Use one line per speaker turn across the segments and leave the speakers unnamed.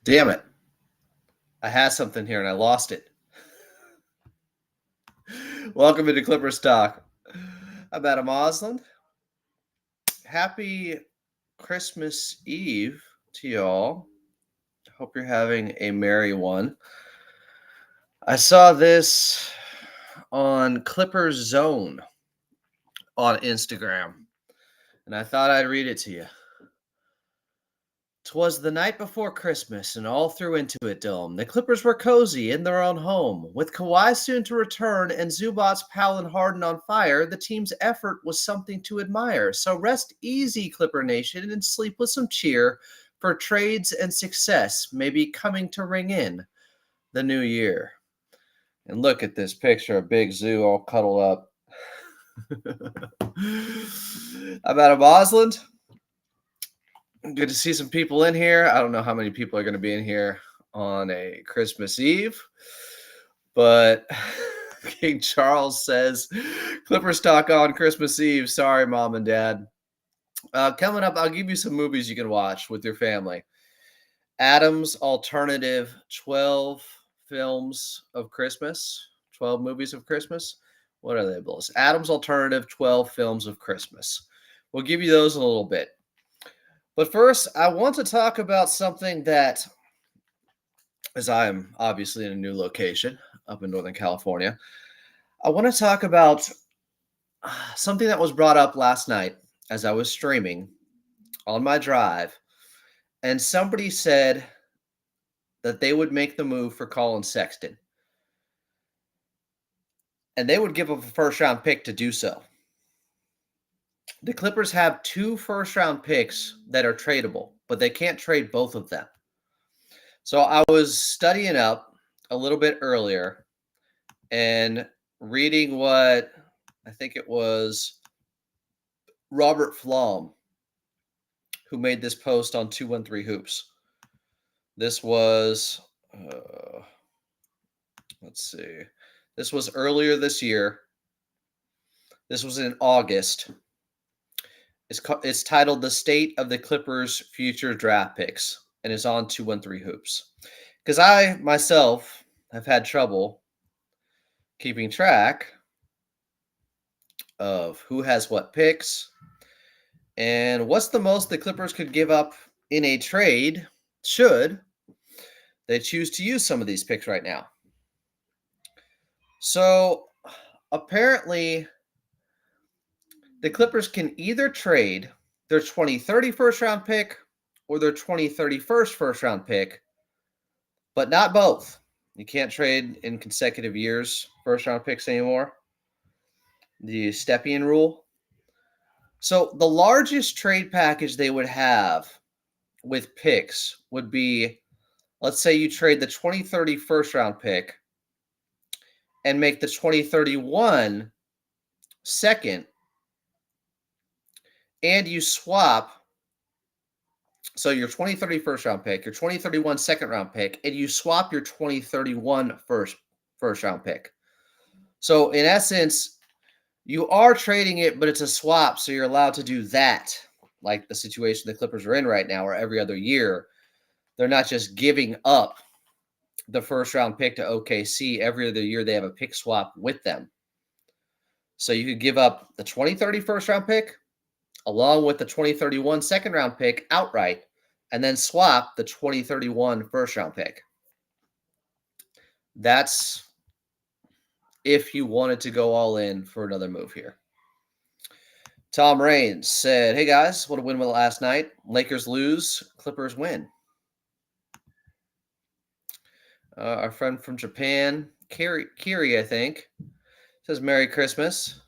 Damn it. I had something here and I lost it. Welcome into Clippers Talk. I'm Adam Osland. Happy Christmas Eve to y'all. Hope you're having a merry one. I saw this on Clippers Zone on Instagram, and I thought I'd read it to you. 'Twas the night before Christmas, and all through Intuit Dome, the Clippers were cozy in their own home. With Kawhi soon to return and Zubats, Powell, and Harden on fire, the team's effort was something to admire. So rest easy, Clipper Nation, and sleep with some cheer, for trades and success may be coming to ring in the new year. And look at this picture of Big Zoo all cuddled up. I'm Adam Osland. Good to see some people in here. I don't know how many people are going to be in here on a Christmas Eve, but King Charles says, Clippers talk on Christmas Eve. Sorry, Mom and Dad. Coming up, I'll give you some movies you can watch with your family. Adam's alternative 12 films of Christmas, 12 movies of Christmas. What are they, Bills? Adam's alternative 12 films of Christmas. We'll give you those in a little bit. But first, I want to talk about something that, as I am obviously in a new location up in Northern California, I want to talk about something that was brought up last night as I was streaming on my drive, and somebody said that they would make the move for Collin Sexton, and they would give up a first-round pick to do so. The Clippers have 2 first-round picks that are tradable, but they can't trade both of them. So I was studying up a little bit earlier and reading what I think it was Robert Flom who made this post on 213 Hoops. This was, let's see, this was earlier this year. This was in August. It's titled "The State of the Clippers' Future Draft Picks," and it's on 213 Hoops. Because I myself have had trouble keeping track of who has what picks and what's the most the Clippers could give up in a trade should they choose to use some of these picks right now. So apparently the Clippers can either trade their 2030 first-round pick or their 2031 first-round pick, but not both. You can't trade in consecutive years first-round picks anymore. The Stepien rule. So the largest trade package they would have with picks would be, let's say you trade the 2030 first-round pick and make the 2031 second, and you swap, so your 2030 first-round pick, your 2031 second-round pick, and you swap your 2031 first-round pick. So in essence, you are trading it, but it's a swap, so you're allowed to do that, like the situation the Clippers are in right now, where every other year they're not just giving up the first-round pick to OKC. Every other year they have a pick swap with them. So you could give up the 2030 first-round pick along with the 2031 second-round pick outright, and then swap the 2031 first-round pick. That's if you wanted to go all in for another move here. Tom Raines said, hey guys, what a win last night. Lakers lose, Clippers win. Our friend from Japan, Kiri, I think, says Merry Christmas.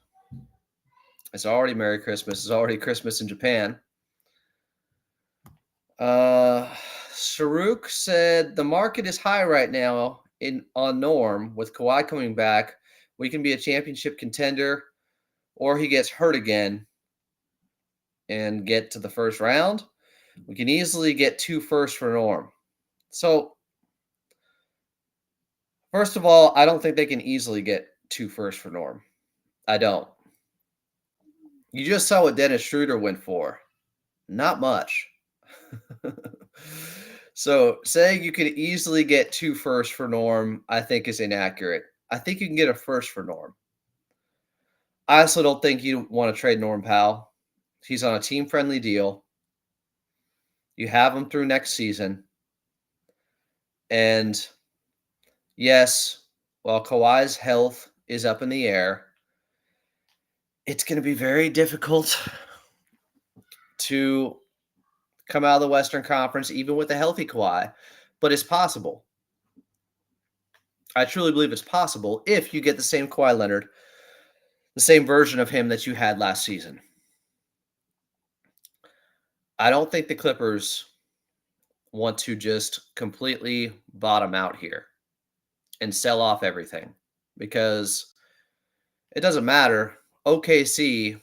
It's already Merry Christmas. It's already Christmas in Japan. Sharuk said, the market is high right now on Norm. With Kawhi coming back, we can be a championship contender, or he gets hurt again and get to the first round. We can easily get 2 firsts for Norm. So, first of all, I don't think they can easily get 2 firsts for Norm. I don't. You just saw what Dennis Schroeder went for. Not much. So saying you could easily get 2 firsts for Norm, I think is inaccurate. I think you can get a first for Norm. I also don't think you want to trade Norm Powell. He's on a team-friendly deal. You have him through next season. And yes, while Kawhi's health is up in the air, it's going to be very difficult to come out of the Western Conference, even with a healthy Kawhi, but it's possible. I truly believe it's possible if you get the same Kawhi Leonard, the same version of him that you had last season. I don't think the Clippers want to just completely bottom out here and sell off everything because it doesn't matter. OKC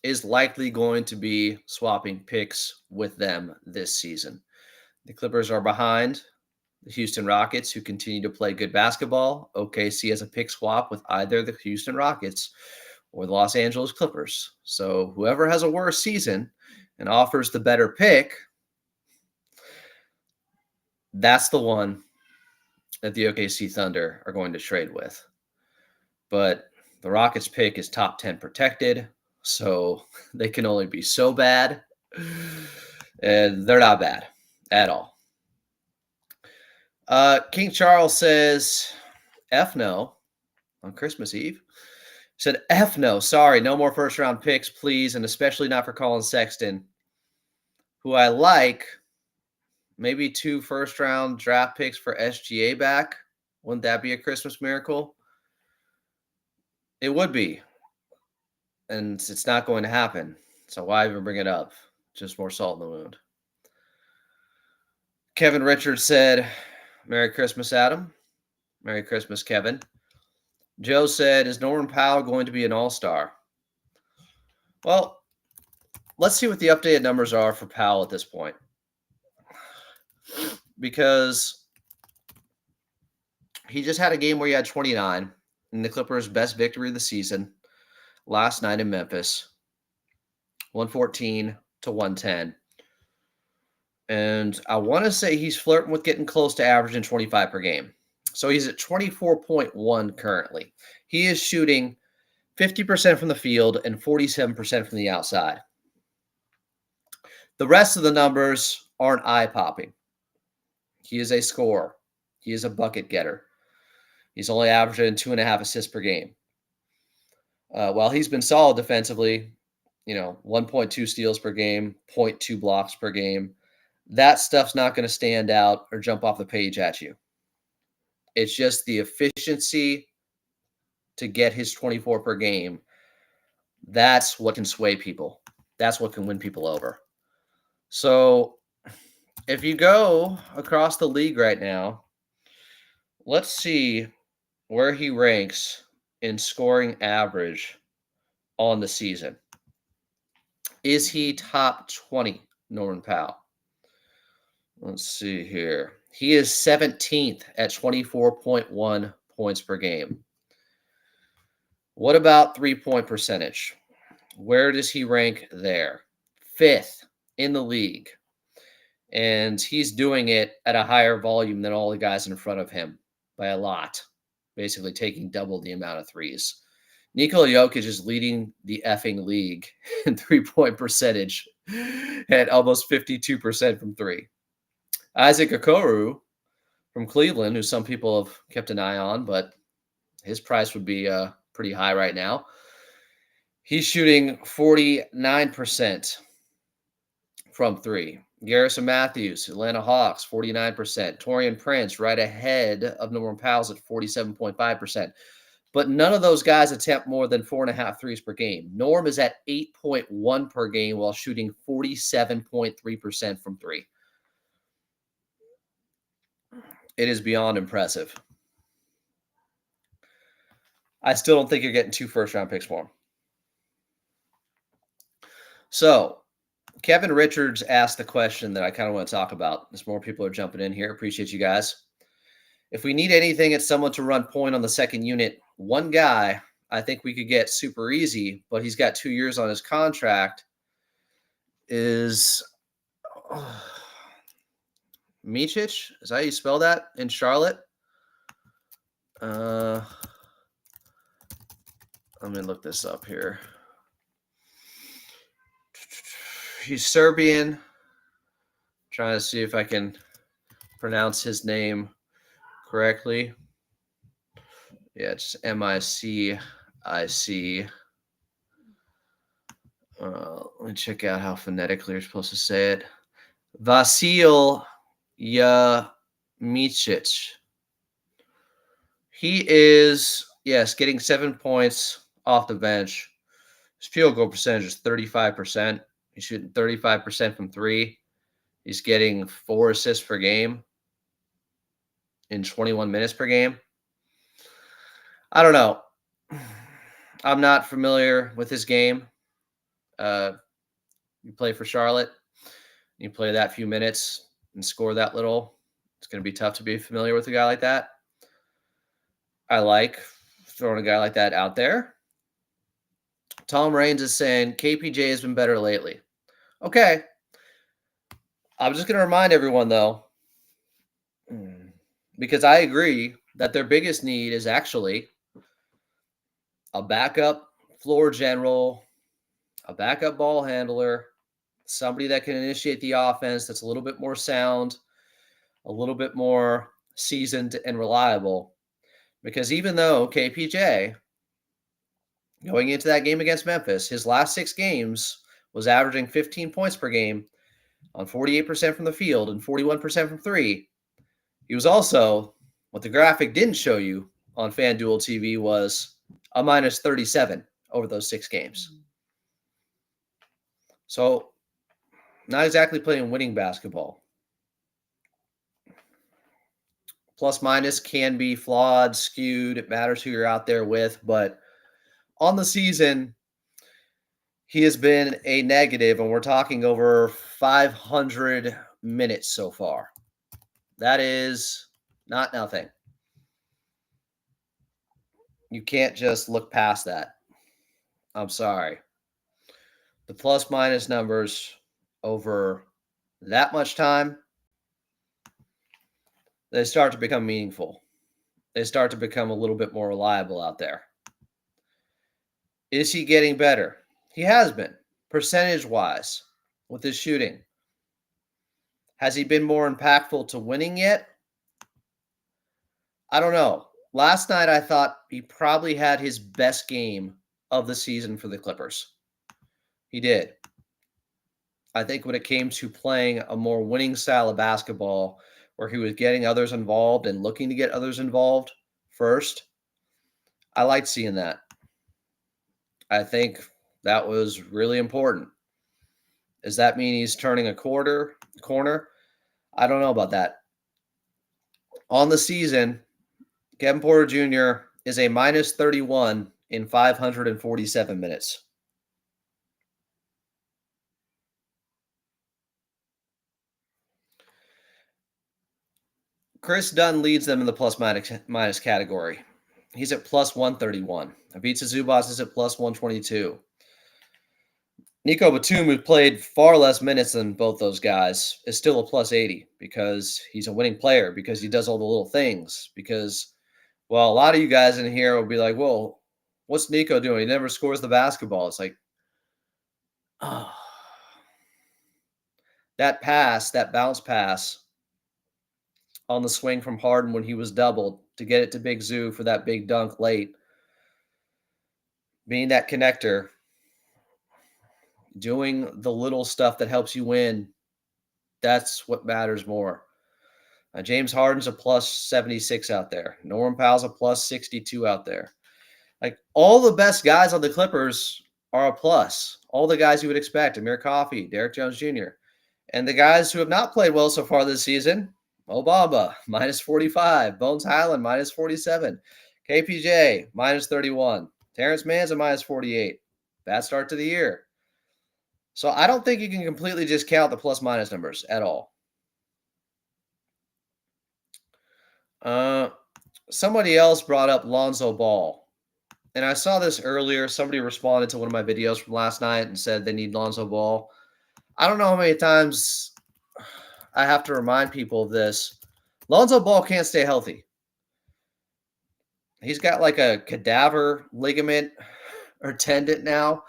is likely going to be swapping picks with them this season. The Clippers are behind the Houston Rockets, who continue to play good basketball. OKC has a pick swap with either the Houston Rockets or the Los Angeles Clippers. So whoever has a worse season and offers the better pick, that's the one that the OKC Thunder are going to trade with. But the Rockets pick is top 10 protected, so they can only be so bad. And they're not bad at all. King Charles says, F no on Christmas Eve. Said, F no, sorry, no more first round picks, please, and especially not for Collin Sexton, who I like. Maybe 2 first round draft picks for SGA back. Wouldn't that be a Christmas miracle? It would be. And it's not going to happen. So why even bring it up? Just more salt in the wound. Kevin Richards said, Merry Christmas, Adam. Merry Christmas, Kevin. Joe said, is Norman Powell going to be an all-star? Well, let's see what the updated numbers are for Powell at this point. Because he just had a game where he had 29 in the Clippers' best victory of the season last night in Memphis, 114-110. And I want to say he's flirting with getting close to averaging 25 per game. So he's at 24.1 currently. He is shooting 50% from the field and 47% from the outside. The rest of the numbers aren't eye-popping. He is a scorer. He is a bucket getter. He's only averaging 2.5 assists per game. While he's been solid defensively, 1.2 steals per game, 0.2 blocks per game, that stuff's not going to stand out or jump off the page at you. It's just the efficiency to get his 24 per game. That's what can sway people. That's what can win people over. So if you go across the league right now, let's see where he ranks in scoring average on the season. Is he top 20, Norman Powell? Let's see here. He is 17th at 24.1 points per game. What about three-point percentage? Where does he rank there? 5th in the league. And he's doing it at a higher volume than all the guys in front of him by a lot, basically taking double the amount of threes. Nikola Jokic is leading the effing league in three-point percentage at almost 52% from three. Isaac Okoro from Cleveland, who some people have kept an eye on, but his price would be pretty high right now. He's shooting 49% from three. Garrison Matthews, Atlanta Hawks, 49%. Taurean Prince right ahead of Norman Powell's at 47.5%. But none of those guys attempt more than 4.5 threes per game. Norm is at 8.1 per game while shooting 47.3% from three. It is beyond impressive. I still don't think you're getting 2 first-round picks for him. So, Kevin Richards asked the question that I kind of want to talk about. As more people are jumping in here, appreciate you guys. If we need anything, it's someone to run point on the second unit. One guy I think we could get super easy, but he's got 2 years on his contract, is Micic. Is that how you spell that in Charlotte? Let me look this up here. He's Serbian. Trying to see if I can pronounce his name correctly. Yeah, it's Micic. Let me check out how phonetically you're supposed to say it. Vasil Micic. He is, yes, getting 7 points off the bench. His field goal percentage is 35%. He's shooting 35% from three. He's getting 4 assists per game in 21 minutes per game. I don't know. I'm not familiar with his game. You play for Charlotte, you play that few minutes and score that little. It's going to be tough to be familiar with a guy like that. I like throwing a guy like that out there. Tom Raines is saying KPJ has been better lately. Okay. I'm just going to remind everyone, though, because I agree that their biggest need is actually a backup floor general, a backup ball handler, somebody that can initiate the offense that's a little bit more sound, a little bit more seasoned and reliable. Because even though KPJ, going into that game against Memphis, his last 6 games was averaging 15 points per game on 48% from the field and 41% from three, he was also, what the graphic didn't show you on FanDuel TV was a minus 37 over those 6 games. So, not exactly playing winning basketball. Plus minus can be flawed, skewed. It matters who you're out there with. But on the season, he has been a negative, and we're talking over 500 minutes so far. That is not nothing. You can't just look past that. I'm sorry. The plus minus numbers over that much time, they start to become meaningful. They start to become a little bit more reliable out there. Is he getting better? He has been, percentage-wise, with his shooting. Has he been more impactful to winning yet? I don't know. Last night, I thought he probably had his best game of the season for the Clippers. He did. I think when it came to playing a more winning style of basketball, where he was getting others involved and looking to get others involved first, I liked seeing that. I think that was really important. Does that mean he's turning a corner? I don't know about that. On the season, Kevin Porter Jr. is a minus 31 in 547 minutes. Chris Dunn leads them in the plus minus category. He's at plus 131. Ivica Zubac is at plus 122. Nico Batum, who played far less minutes than both those guys, is still a plus 80 because he's a winning player, because he does all the little things. Because, well, a lot of you guys in here will be like, well, what's Nico doing? He never scores the basketball. It's like, oh, that pass, that bounce pass on the swing from Harden when he was doubled to get it to Big Zoo for that big dunk late. Being that connector, doing the little stuff that helps you win, that's what matters more. James Harden's a plus 76 out there. Norman Powell's a plus 62 out there. Like, all the best guys on the Clippers are a plus. All the guys you would expect. Amir Coffey, Derek Jones Jr. And the guys who have not played well so far this season, Mo Bamba, minus 45. Bones Highland, minus 47. KPJ, minus 31. Terrence Mann's a minus 48. Bad start to the year. So I don't think you can completely discount the plus minus numbers at all. Somebody else brought up Lonzo Ball. And I saw this earlier. Somebody responded to one of my videos from last night and said they need Lonzo Ball. I don't know how many times I have to remind people of this. Lonzo Ball can't stay healthy. He's got like a cadaver ligament or tendon now.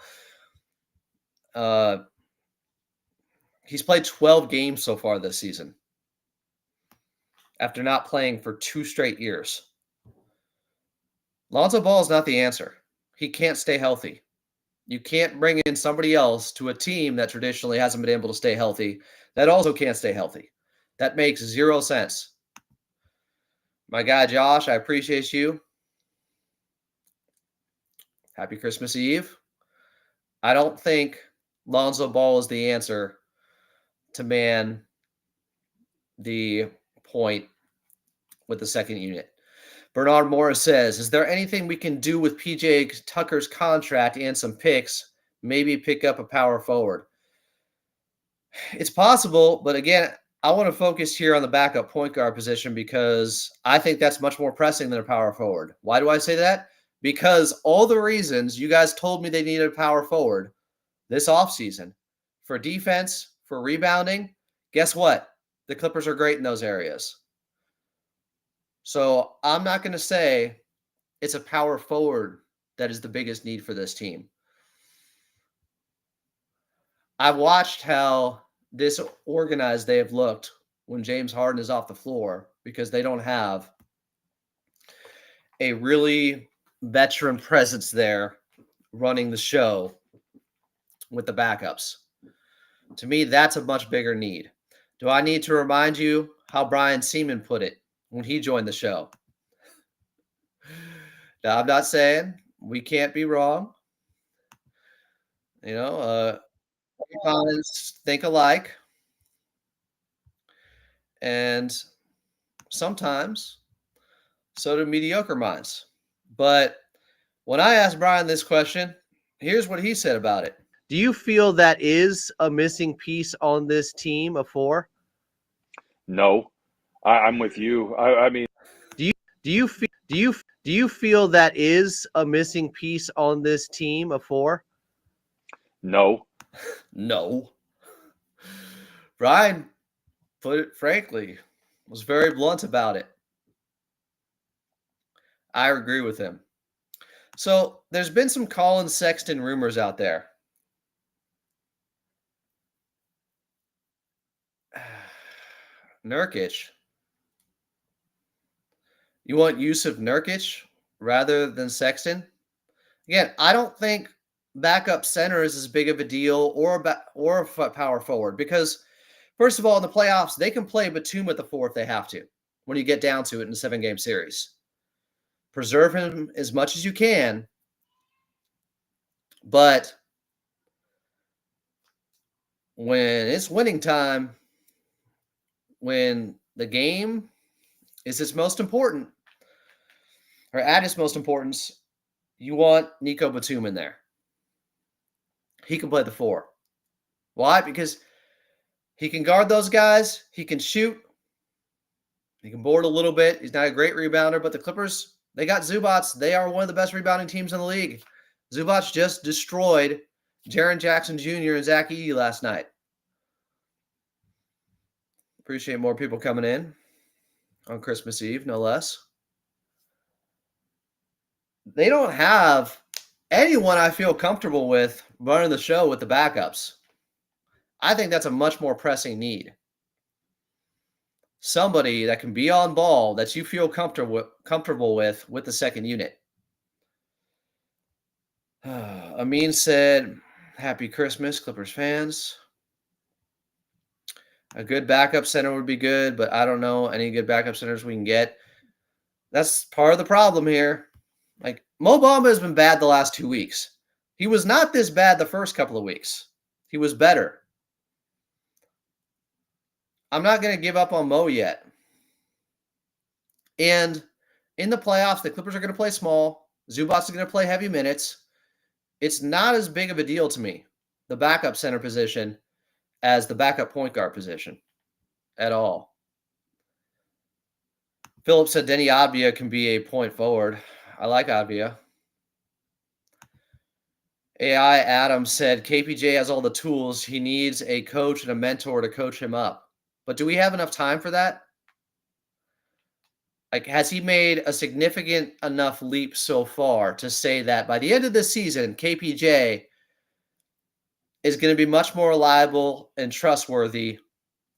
He's played 12 games so far this season after not playing for 2 straight years. Lonzo Ball is not the answer. He can't stay healthy. You can't bring in somebody else to a team that traditionally hasn't been able to stay healthy that also can't stay healthy. That makes 0 sense. My guy Josh, I appreciate you. Happy Christmas Eve. I don't think Lonzo Ball is the answer to man the point with the second unit. Bernard Morris says, is there anything we can do with PJ Tucker's contract and some picks? Maybe pick up a power forward. It's possible, but again, I want to focus here on the backup point guard position because I think that's much more pressing than a power forward. Why do I say that? Because all the reasons you guys told me they needed a power forward this offseason for defense, for rebounding, guess what? The Clippers are great in those areas. So I'm not going to say it's a power forward that is the biggest need for this team. I've watched how disorganized they have looked when James Harden is off the floor because they don't have a really veteran presence there running the show with the backups. To me, that's a much bigger need. Do I need to remind you how Brian Seaman put it when he joined the show? Now, I'm not saying we can't be wrong. Minds think alike. And sometimes so do mediocre minds. But when I asked Brian this question, here's what he said about it. Do you feel that is a missing piece on this team of 4?
No, I'm with you. I mean,
do you feel that is a missing piece on this team of 4?
No.
No. Brian put it frankly, was very blunt about it. I agree with him. So there's been some Collin Sexton rumors out there. Nurkic. You want Yusuf Nurkic rather than Sexton? Again, I don't think backup center is as big of a deal or a power forward because, first of all, in the playoffs, they can play Batum at the 4 if they have to when you get down to it in a 7-game series. Preserve him as much as you can, but when it's winning time, when the game is its most important, or at its most importance, you want Nico Batum in there. He can play the 4. Why? Because he can guard those guys. He can shoot. He can board a little bit. He's not a great rebounder, but the Clippers, they got Zubats. They are one of the best rebounding teams in the league. Zubats just destroyed Jaren Jackson Jr. and Zach Edey last night. Appreciate more people coming in on Christmas Eve, no less. They don't have anyone I feel comfortable with running the show with the backups. I think that's a much more pressing need. Somebody that can be on ball that you feel comfortable with the second unit. Amin said, happy Christmas, Clippers fans. A good backup center would be good, but I don't know any good backup centers we can get. That's part of the problem here. Like, Mo Bamba has been bad the last 2 weeks. He was not this bad the first couple of weeks. He was better. I'm not going to give up on Mo yet. And in the playoffs, the Clippers are going to play small. Zubats is going to play heavy minutes. It's not as big of a deal to me, the backup center position, as the backup point guard position at all. Philip said Denny Adbia can be a point forward. I like Adbia. AI Adam said KPJ has all the tools. He needs a coach and a mentor to coach him up. But do we have enough time for that? Like, has he made a significant enough leap so far to say that by the end of this season, KPJ is going to be much more reliable and trustworthy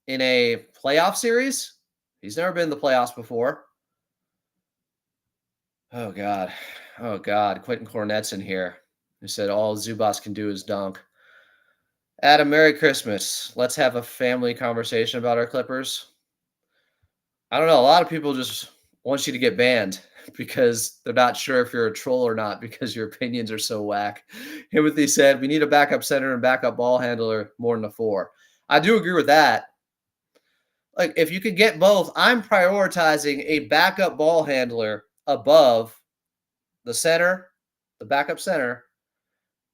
in a playoff series? He's never been in the playoffs before. Oh, God. Oh, God. Quentin Cornett's in here, who said all Zubas can do is dunk. Adam, Merry Christmas. Let's have a family conversation about our Clippers. I don't know. A lot of people just want you to get banned because they're not sure if you're a troll or not because your opinions are so whack. Timothy said, we need a backup center and backup ball handler more than a 4. I do agree with that. Like, if you could get both, I'm prioritizing a backup ball handler above the center, the backup center,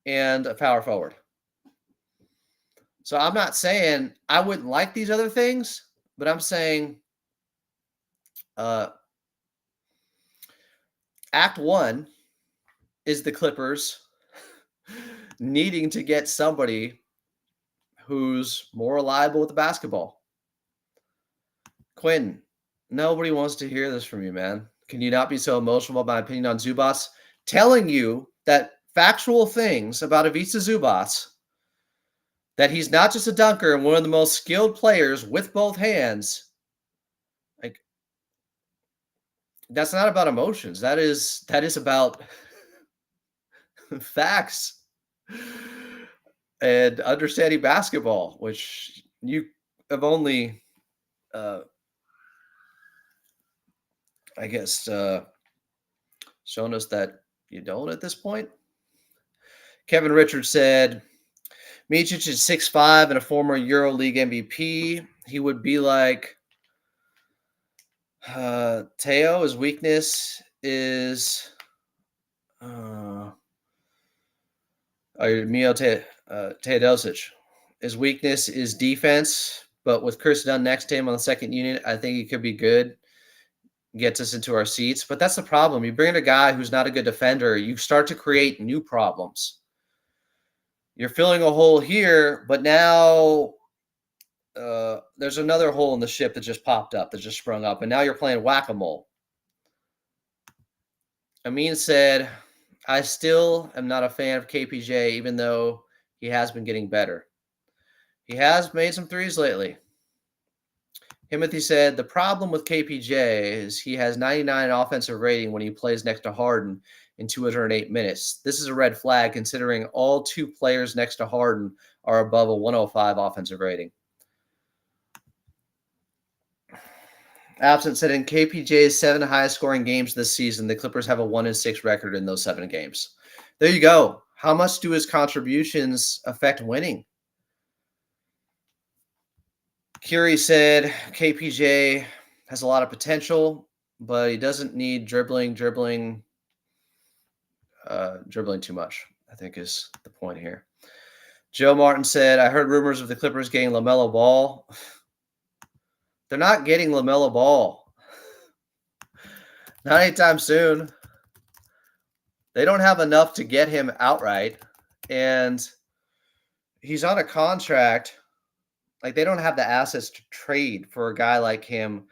and a power forward. So I'm not saying I wouldn't like these other things, but I'm saying Act 1 is the Clippers needing to get somebody who's more reliable with the basketball. Quentin, nobody wants to hear this from you, man. Can you not be so emotional about my opinion on Zubas? Telling you that factual things about Ivica Zubas, that he's not just a dunker and one of the most skilled players with both hands. Like, that's not about emotions. That is about facts and understanding basketball, which you have only, I guess, shown us that you don't at this point. Kevin Richards said, Micic is 6'5" and a former EuroLeague MVP. He would be like Teo. His weakness is Mio Teodosic. His weakness is defense, but with Chris Dunn next to him on the second unit, I think he could be good. Gets us into our seats. But that's the problem. You bring in a guy who's not a good defender, you start to create new problems. You're filling a hole here, but now there's another hole in the ship that just popped up, that just sprung up, and now you're playing whack-a-mole. Amin said, I still am not a fan of KPJ, even though he has been getting better. He has made some threes lately. Timothy said, the problem with KPJ is he has 99 offensive rating when he plays next to Harden in 208 minutes. This is a red flag considering all 2 players next to Harden are above a 105 offensive rating. Absent said in KPJ's 7 highest scoring games this season, the Clippers have a 1-6 record in those 7 games. There you go. How much do his contributions affect winning? Curie said KPJ has a lot of potential, but he doesn't need dribbling too much, I think is the point here. Joe Martin said, I heard rumors of the Clippers getting LaMelo Ball. They're not getting LaMelo Ball. Not anytime soon. They don't have enough to get him outright. And he's on a contract. Like, they don't have the assets to trade for a guy like him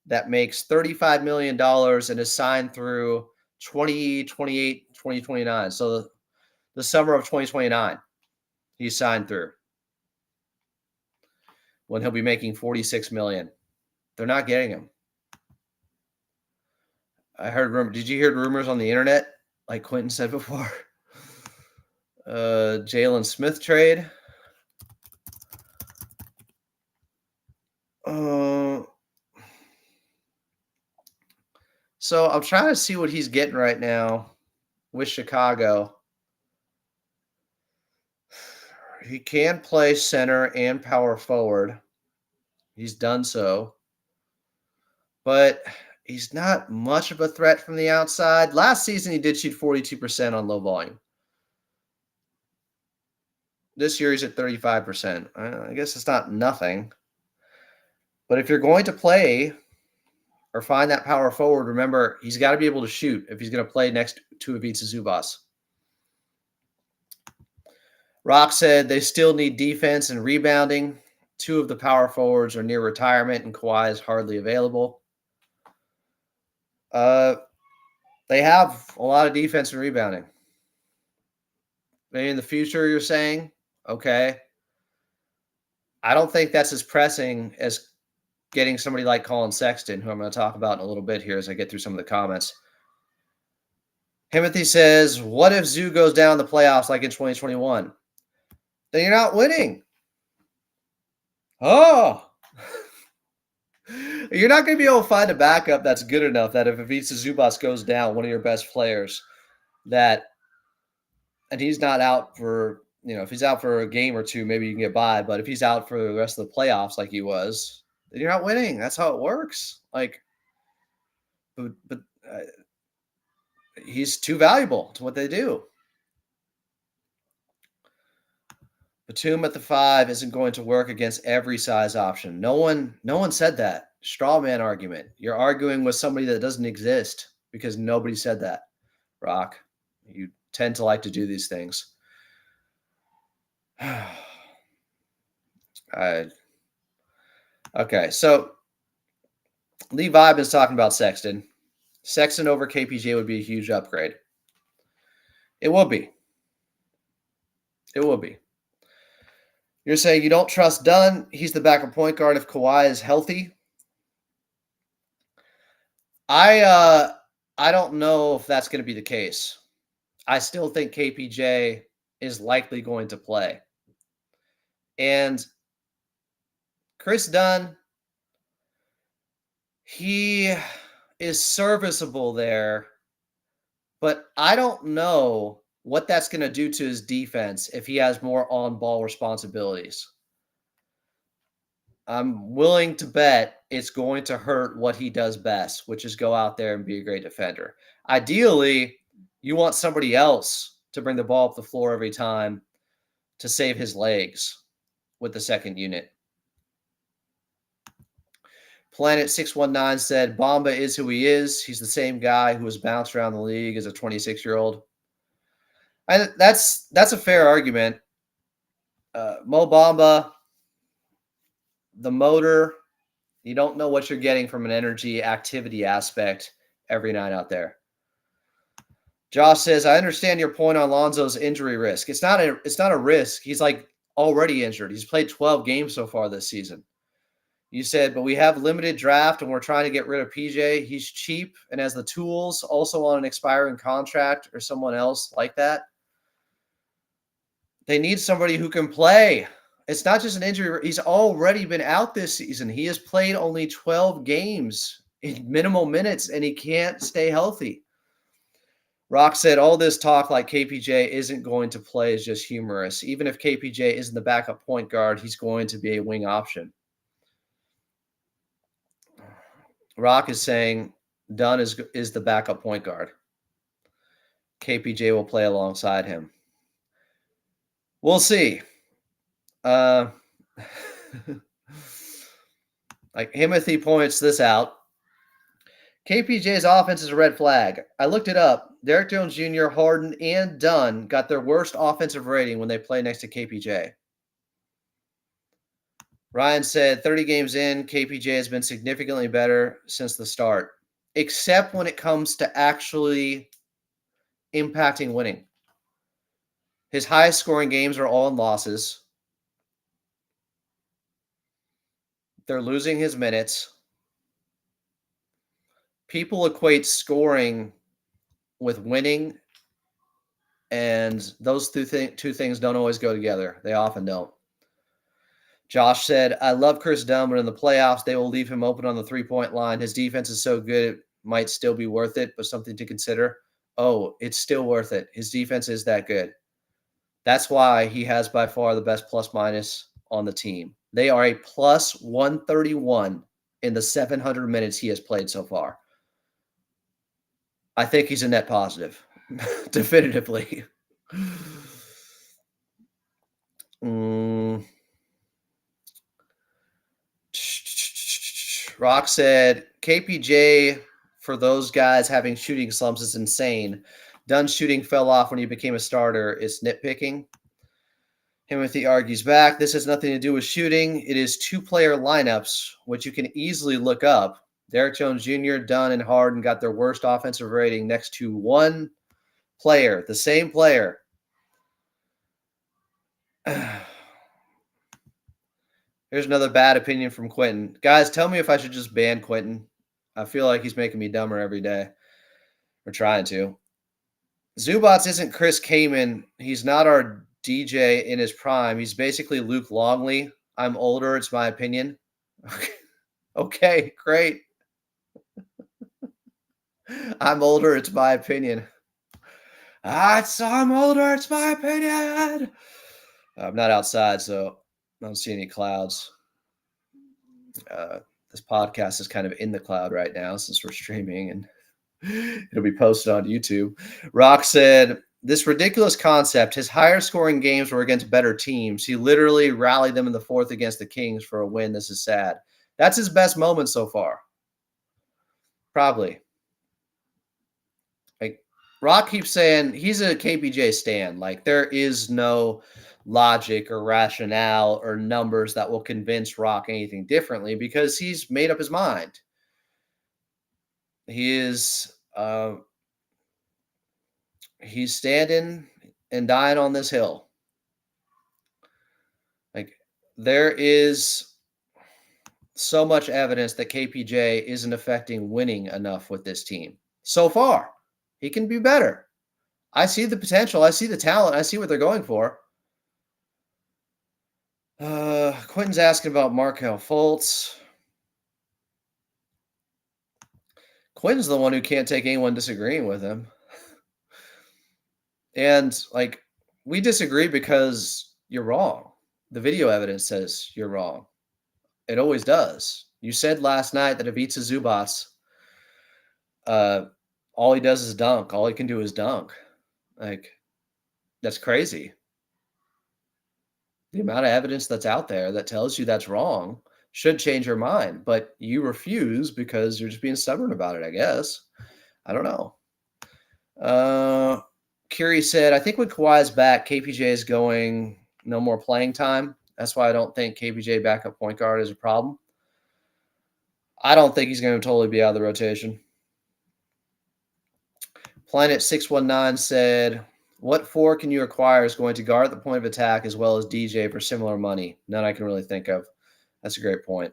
that makes $35 million and is signed through 2028, 2029. So the summer of 2029, he's signed through, when he'll be making $46 million. They're not getting him. I heard did you hear rumors on the internet, like Quentin said before? Jalen Smith trade. So I'm trying to see what he's getting right now with Chicago. He can play center and power forward. He's done so. But he's not much of a threat from the outside. Last season, he did shoot 42% on low volume. This year, he's at 35%. I guess it's not nothing. But if you're going to play or find that power forward, remember, he's got to be able to shoot if he's going to play next to Ivica Zubas. Rock said they still need defense and rebounding. Two of the power forwards are near retirement, and Kawhi is hardly available. They have a lot of defense and rebounding. Maybe in the future, you're saying, okay. I don't think that's as pressing as getting somebody like Collin Sexton, who I'm going to talk about in a little bit here as I get through some of the comments. Timothy says, what if Zoo goes down in the playoffs like in 2021? Then you're not winning. Oh. You're not going to be able to find a backup that's good enough that if Ivica Zubac goes down, one of your best players, and he's not out for, if he's out for a game or two, maybe you can get by. But if he's out for the rest of the playoffs like he was, then you're not winning. That's how it works. But he's too valuable to what they do. Batum at the 5 isn't going to work against every size option. No one said that. Straw man argument. You're arguing with somebody that doesn't exist because nobody said that. Rock, you tend to like to do these things. Okay, so Lee Vibe is talking about Sexton. Sexton over KPJ would be a huge upgrade. It will be. It will be. You're saying you don't trust Dunn. He's the backup point guard if Kawhi is healthy. I don't know if that's going to be the case. I still think KPJ is likely going to play. And Chris Dunn, he is serviceable there, but I don't know what that's going to do to his defense if he has more on-ball responsibilities. I'm willing to bet it's going to hurt what he does best, which is go out there and be a great defender. Ideally, you want somebody else to bring the ball up the floor every time to save his legs with the second unit. Planet 619 said, Bamba is who he is. He's the same guy who was bounced around the league as a 26-year-old. That's a fair argument. Mo Bamba, the motor, you don't know what you're getting from an energy activity aspect every night out there. Josh says, I understand your point on Lonzo's injury risk. It's not a risk. He's already injured. He's played 12 games so far this season. You said, but we have limited draft and we're trying to get rid of PJ. He's cheap and has the tools, also on an expiring contract or someone else like that. They need somebody who can play. It's not just an injury. He's already been out this season. He has played only 12 games in minimal minutes, and he can't stay healthy. Rock said, all this talk like KPJ isn't going to play is just humorous. Even if KPJ isn't the backup point guard, he's going to be a wing option. Rock is saying Dunn is the backup point guard. KPJ will play alongside him. We'll see. Timothy points this out. KPJ's offense is a red flag. I looked it up. Derek Jones Jr., Harden, and Dunn got their worst offensive rating when they play next to KPJ. Ryan said 30 games in, KPJ has been significantly better since the start, except when it comes to actually impacting winning. His highest scoring games are all in losses. They're losing his minutes. People equate scoring with winning, and those two things don't always go together. They often don't. Josh said, I love Chris Dunn, but in the playoffs, they will leave him open on the three-point line. His defense is so good, it might still be worth it, but something to consider. Oh, it's still worth it. His defense is that good. That's why he has by far the best plus-minus on the team. They are a plus 131 in the 700 minutes he has played so far. I think he's a net positive, definitively. Rock said, KPJ, for those guys having shooting slumps, is insane. Dunn's shooting fell off when he became a starter. It's nitpicking. Timothy argues back. This has nothing to do with shooting. It is two-player lineups, which you can easily look up. Derek Jones Jr., Dunn, and Harden got their worst offensive rating next to one player, the same player. Here's another bad opinion from Quentin. Guys, tell me if I should just ban Quentin. I feel like he's making me dumber every day. We're trying to. Zubats isn't Chris Kaman. He's not our DJ in his prime. He's basically Luke Longley. I'm older. It's my opinion. Okay, great. I'm older. It's my opinion. I'm older. It's my opinion. I'm not outside, so I don't see any clouds. This podcast is kind of in the cloud right now since we're streaming, and it'll be posted on YouTube. Rock said, this ridiculous concept, his higher scoring games were against better teams. He literally rallied them in the fourth against the Kings for a win. This is sad. That's his best moment so far. Probably. Like, Rock keeps saying he's a KPJ stan. Like, there is no logic or rationale or numbers that will convince Rock anything differently because he's made up his mind. He is he's standing and dying on this hill. Like, there is so much evidence that KPJ isn't affecting winning enough with this team. So far, he can be better. I see the potential. I see the talent. I see what they're going for. Quentin's asking about Markelle Fultz. Quentin's the one who can't take anyone disagreeing with him. And, like, we disagree because you're wrong. The video evidence says you're wrong. It always does. You said last night that Ivica Zubac, all he does is dunk. All he can do is dunk. Like, that's crazy. The amount of evidence that's out there that tells you that's wrong should change your mind, but you refuse because you're just being stubborn about it, I guess. I don't know. Curie said, I think when Kawhi is back, KPJ is going no more playing time. That's why I don't think KPJ backup point guard is a problem. I don't think he's going to totally be out of the rotation. Planet 619 said, what four can you acquire is going to guard the point of attack as well as DJ for similar money? None I can really think of. That's a great point.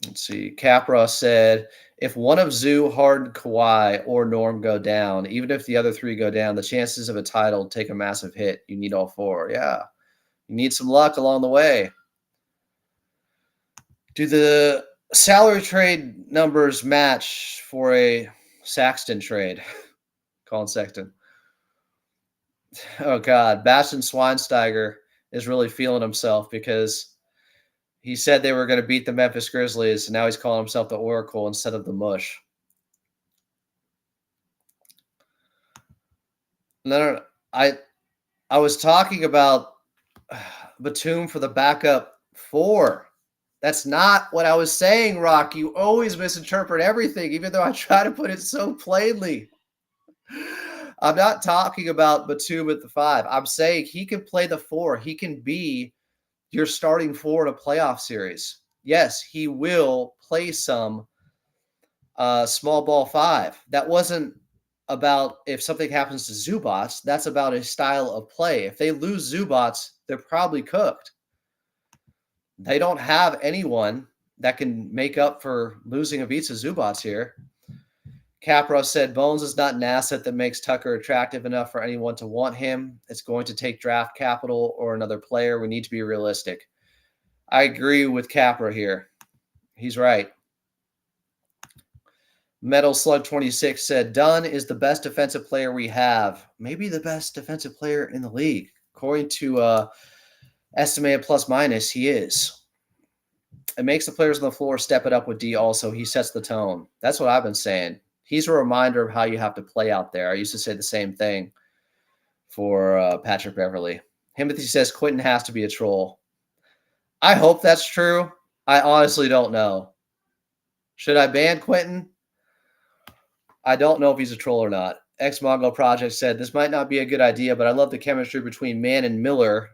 Let's see. Capra said, if one of Zoo, Harden, Kawhi, or Norm go down, even if the other three go down, the chances of a title take a massive hit. You need all four. Yeah. You need some luck along the way. Do the salary trade numbers match for a Saxton trade? Collin Sexton. Oh, God. Bastian Schweinsteiger is really feeling himself because he said they were going to beat the Memphis Grizzlies, and now he's calling himself the Oracle instead of the Mush. No. I was talking about Batum for the backup four. That's not what I was saying, Rock. You always misinterpret everything, even though I try to put it so plainly. I'm not talking about Batum at the five. I'm saying he can play the four. He can be your starting four in a playoff series. Yes, he will play some small ball five. That wasn't about if something happens to Zubats. That's about his style of play. If they lose Zubats, they're probably cooked. They don't have anyone that can make up for losing Ivica Zubats here. Capra said Bones is not an asset that makes Tucker attractive enough for anyone to want him. It's going to take draft capital or another player. We need to be realistic. I agree with Capra here. He's right. Metal Slug 26 said Dunn is the best defensive player we have. Maybe the best defensive player in the league. According to estimated plus minus, he is. It makes the players on the floor step it up with D also. He sets the tone. That's what I've been saying. He's a reminder of how you have to play out there. I used to say the same thing for Patrick Beverly. Timothy says Quentin has to be a troll. I hope that's true. I honestly don't know. Should I ban Quentin? I don't know if he's a troll or not. Ex Mongo Project said, this might not be a good idea, but I love the chemistry between Mann and Miller.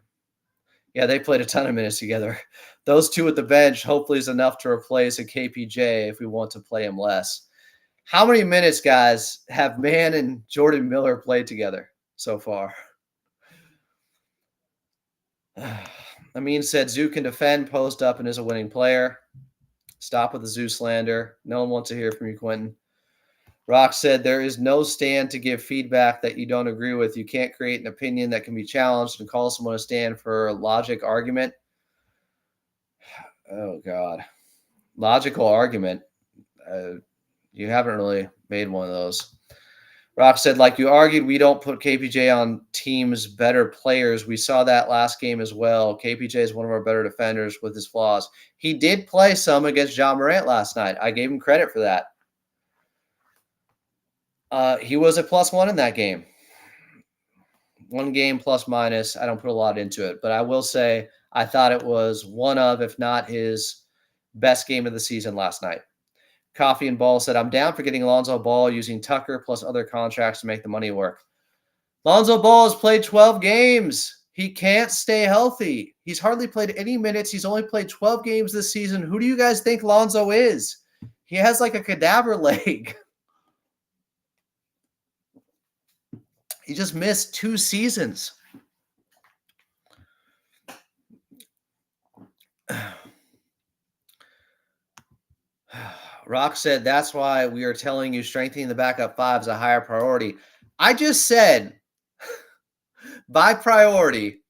Yeah, they played a ton of minutes together. Those two at the bench hopefully is enough to replace a KPJ if we want to play him less. How many minutes, guys, have Mann and Jordan Miller played together so far? Amin said, Zoo can defend, post up, and is a winning player. Stop with the Zoo slander. No one wants to hear from you, Quentin. Rock said, there is no stand to give feedback that you don't agree with. You can't create an opinion that can be challenged and call someone to stand for a logic argument. Oh, God. Logical argument. You haven't really made one of those. Rock said, like you argued, we don't put KPJ on teams' better players. We saw that last game as well. KPJ is one of our better defenders with his flaws. He did play some against John Morant last night. I gave him credit for that. He was a +1 in that game. One game plus minus. I don't put a lot into it, but I will say I thought it was one of, if not his best game of the season last night. Coffee and Ball said, I'm down for getting Lonzo Ball using Tucker plus other contracts to make the money work. Lonzo Ball has played 12 games. He can't stay healthy. He's hardly played any minutes. He's only played 12 games this season. Who do you guys think Lonzo is? He has like a cadaver leg. He just missed 2 seasons. Rock said, that's why we are telling you strengthening the backup 5 is a higher priority. I just said, by priority,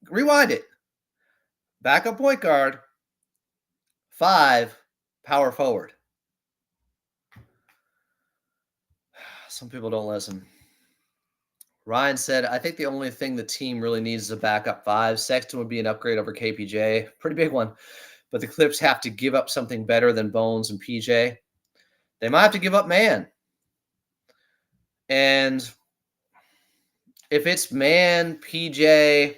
rewind it. Backup point guard, 5, power forward. Some people don't listen. Ryan said, I think the only thing the team really needs is a backup 5. Sexton would be an upgrade over KPJ. Pretty big one. But the Clips have to give up something better than Bones and PJ. They might have to give up Mann. And if it's Mann, PJ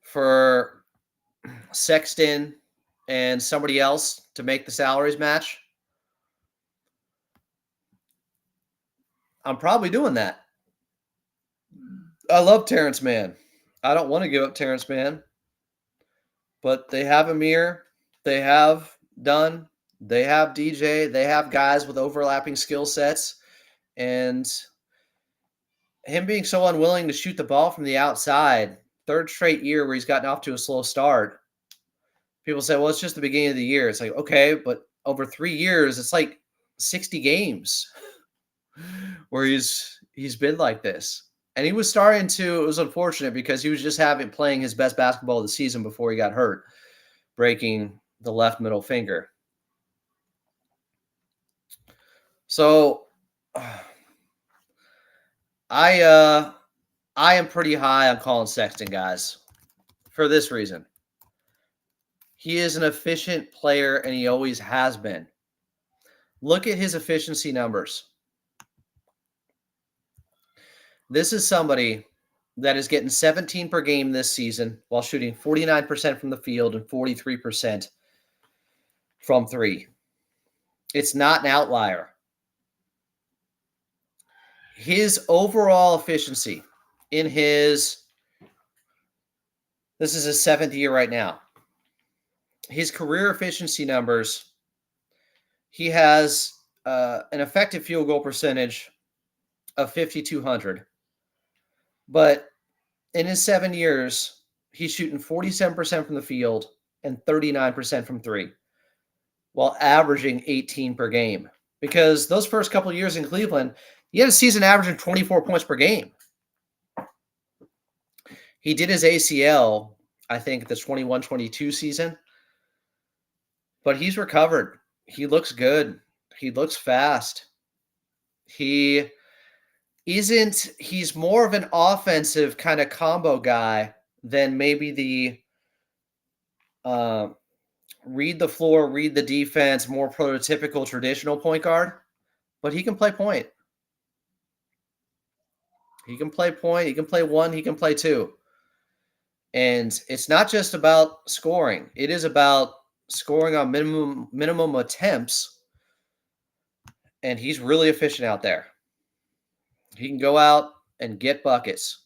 for Sexton and somebody else to make the salaries match, I'm probably doing that. I love Terrence Mann. I don't want to give up Terrence Mann. But they have Amir. They have Dunn. They have DJ. They have guys with overlapping skill sets. And him being so unwilling to shoot the ball from the outside, third straight year where he's gotten off to a slow start. People say, well, it's just the beginning of the year. It's like, okay, but over 3 years, it's like 60 games where he's been like this. And he was starting to, it was unfortunate because he was just playing his best basketball of the season before he got hurt, breaking the left middle finger. So I am pretty high on Collin Sexton, guys, for this reason. He is an efficient player, and he always has been. Look at his efficiency numbers. This is somebody that is getting 17 per game this season while shooting 49% from the field and 43% from 3. It's not an outlier. His overall efficiency this is his 7th year right now. His career efficiency numbers, he has an effective field goal percentage of 5,200. But in his 7 years, he's shooting 47% from the field and 39% from 3, while averaging 18 per game. Because those first couple of years in Cleveland, he had a season averaging 24 points per game. He did his ACL, I think, the 21-22 season. But he's recovered. He looks good. He looks fast. He's more of an offensive kind of combo guy than maybe the read the floor, read the defense, more prototypical traditional point guard. But he can play point. He can play point. He can play 1. He can play 2. And it's not just about scoring. It is about scoring on minimum attempts and he's really efficient out there. He can go out and get buckets.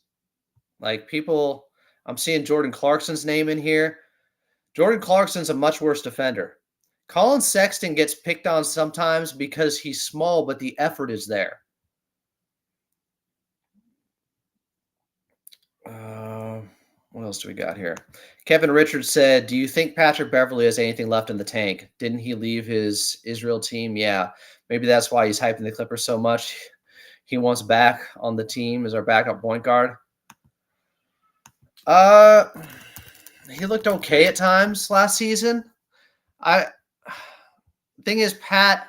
Like people, I'm seeing Jordan Clarkson's name in here. Jordan Clarkson's a much worse defender. Collin Sexton gets picked on sometimes because he's small, but the effort is there. What else do we got here? Kevin Richards said, "Do you think Patrick Beverly has anything left in the tank? Didn't he leave his Israel team? Yeah, maybe that's why he's hyping the Clippers so much. He wants back on the team as our backup point guard." Uh, he looked okay at times last season. I thing is, Pat,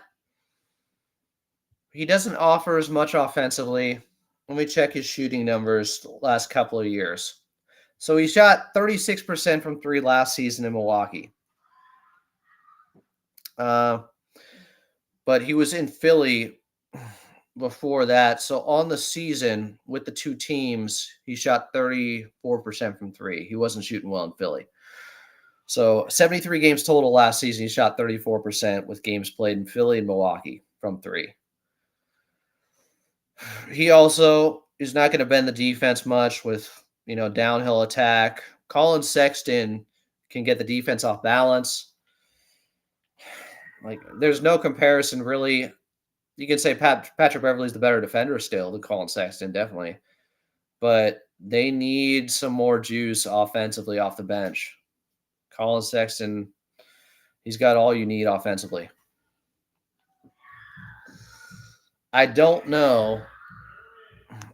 he doesn't offer as much offensively. Let me check his shooting numbers the last couple of years. So he shot 36% from three last season in Milwaukee. But he was in Philly before that. So on the season with the two teams, he shot 34% from three. He wasn't shooting well in Philly. So 73 games total last season, he shot 34% with games played in Philly and Milwaukee from three. He also is not going to bend the defense much with, downhill attack. Collin Sexton can get the defense off balance. Like, there's no comparison, really. You can say Patrick Beverly's the better defender still than Collin Sexton, definitely. But they need some more juice offensively off the bench. Collin Sexton, he's got all you need offensively. I don't know.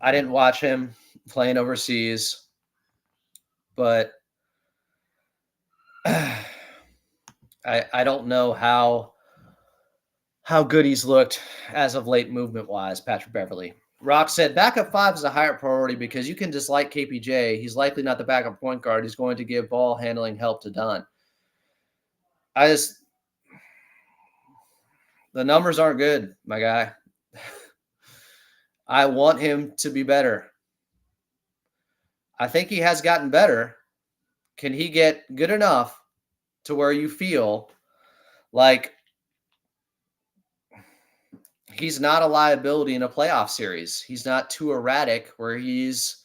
I didn't watch him playing overseas, but I don't know how good he's looked as of late movement-wise, Patrick Beverly. Rock said, backup five is a higher priority because you can dislike KPJ. He's likely not the backup point guard. He's going to give ball handling help to Dunn. The numbers aren't good, my guy. I want him to be better. I think he has gotten better. Can he get good enough to where you feel like he's not a liability in a playoff series? He's not too erratic where he's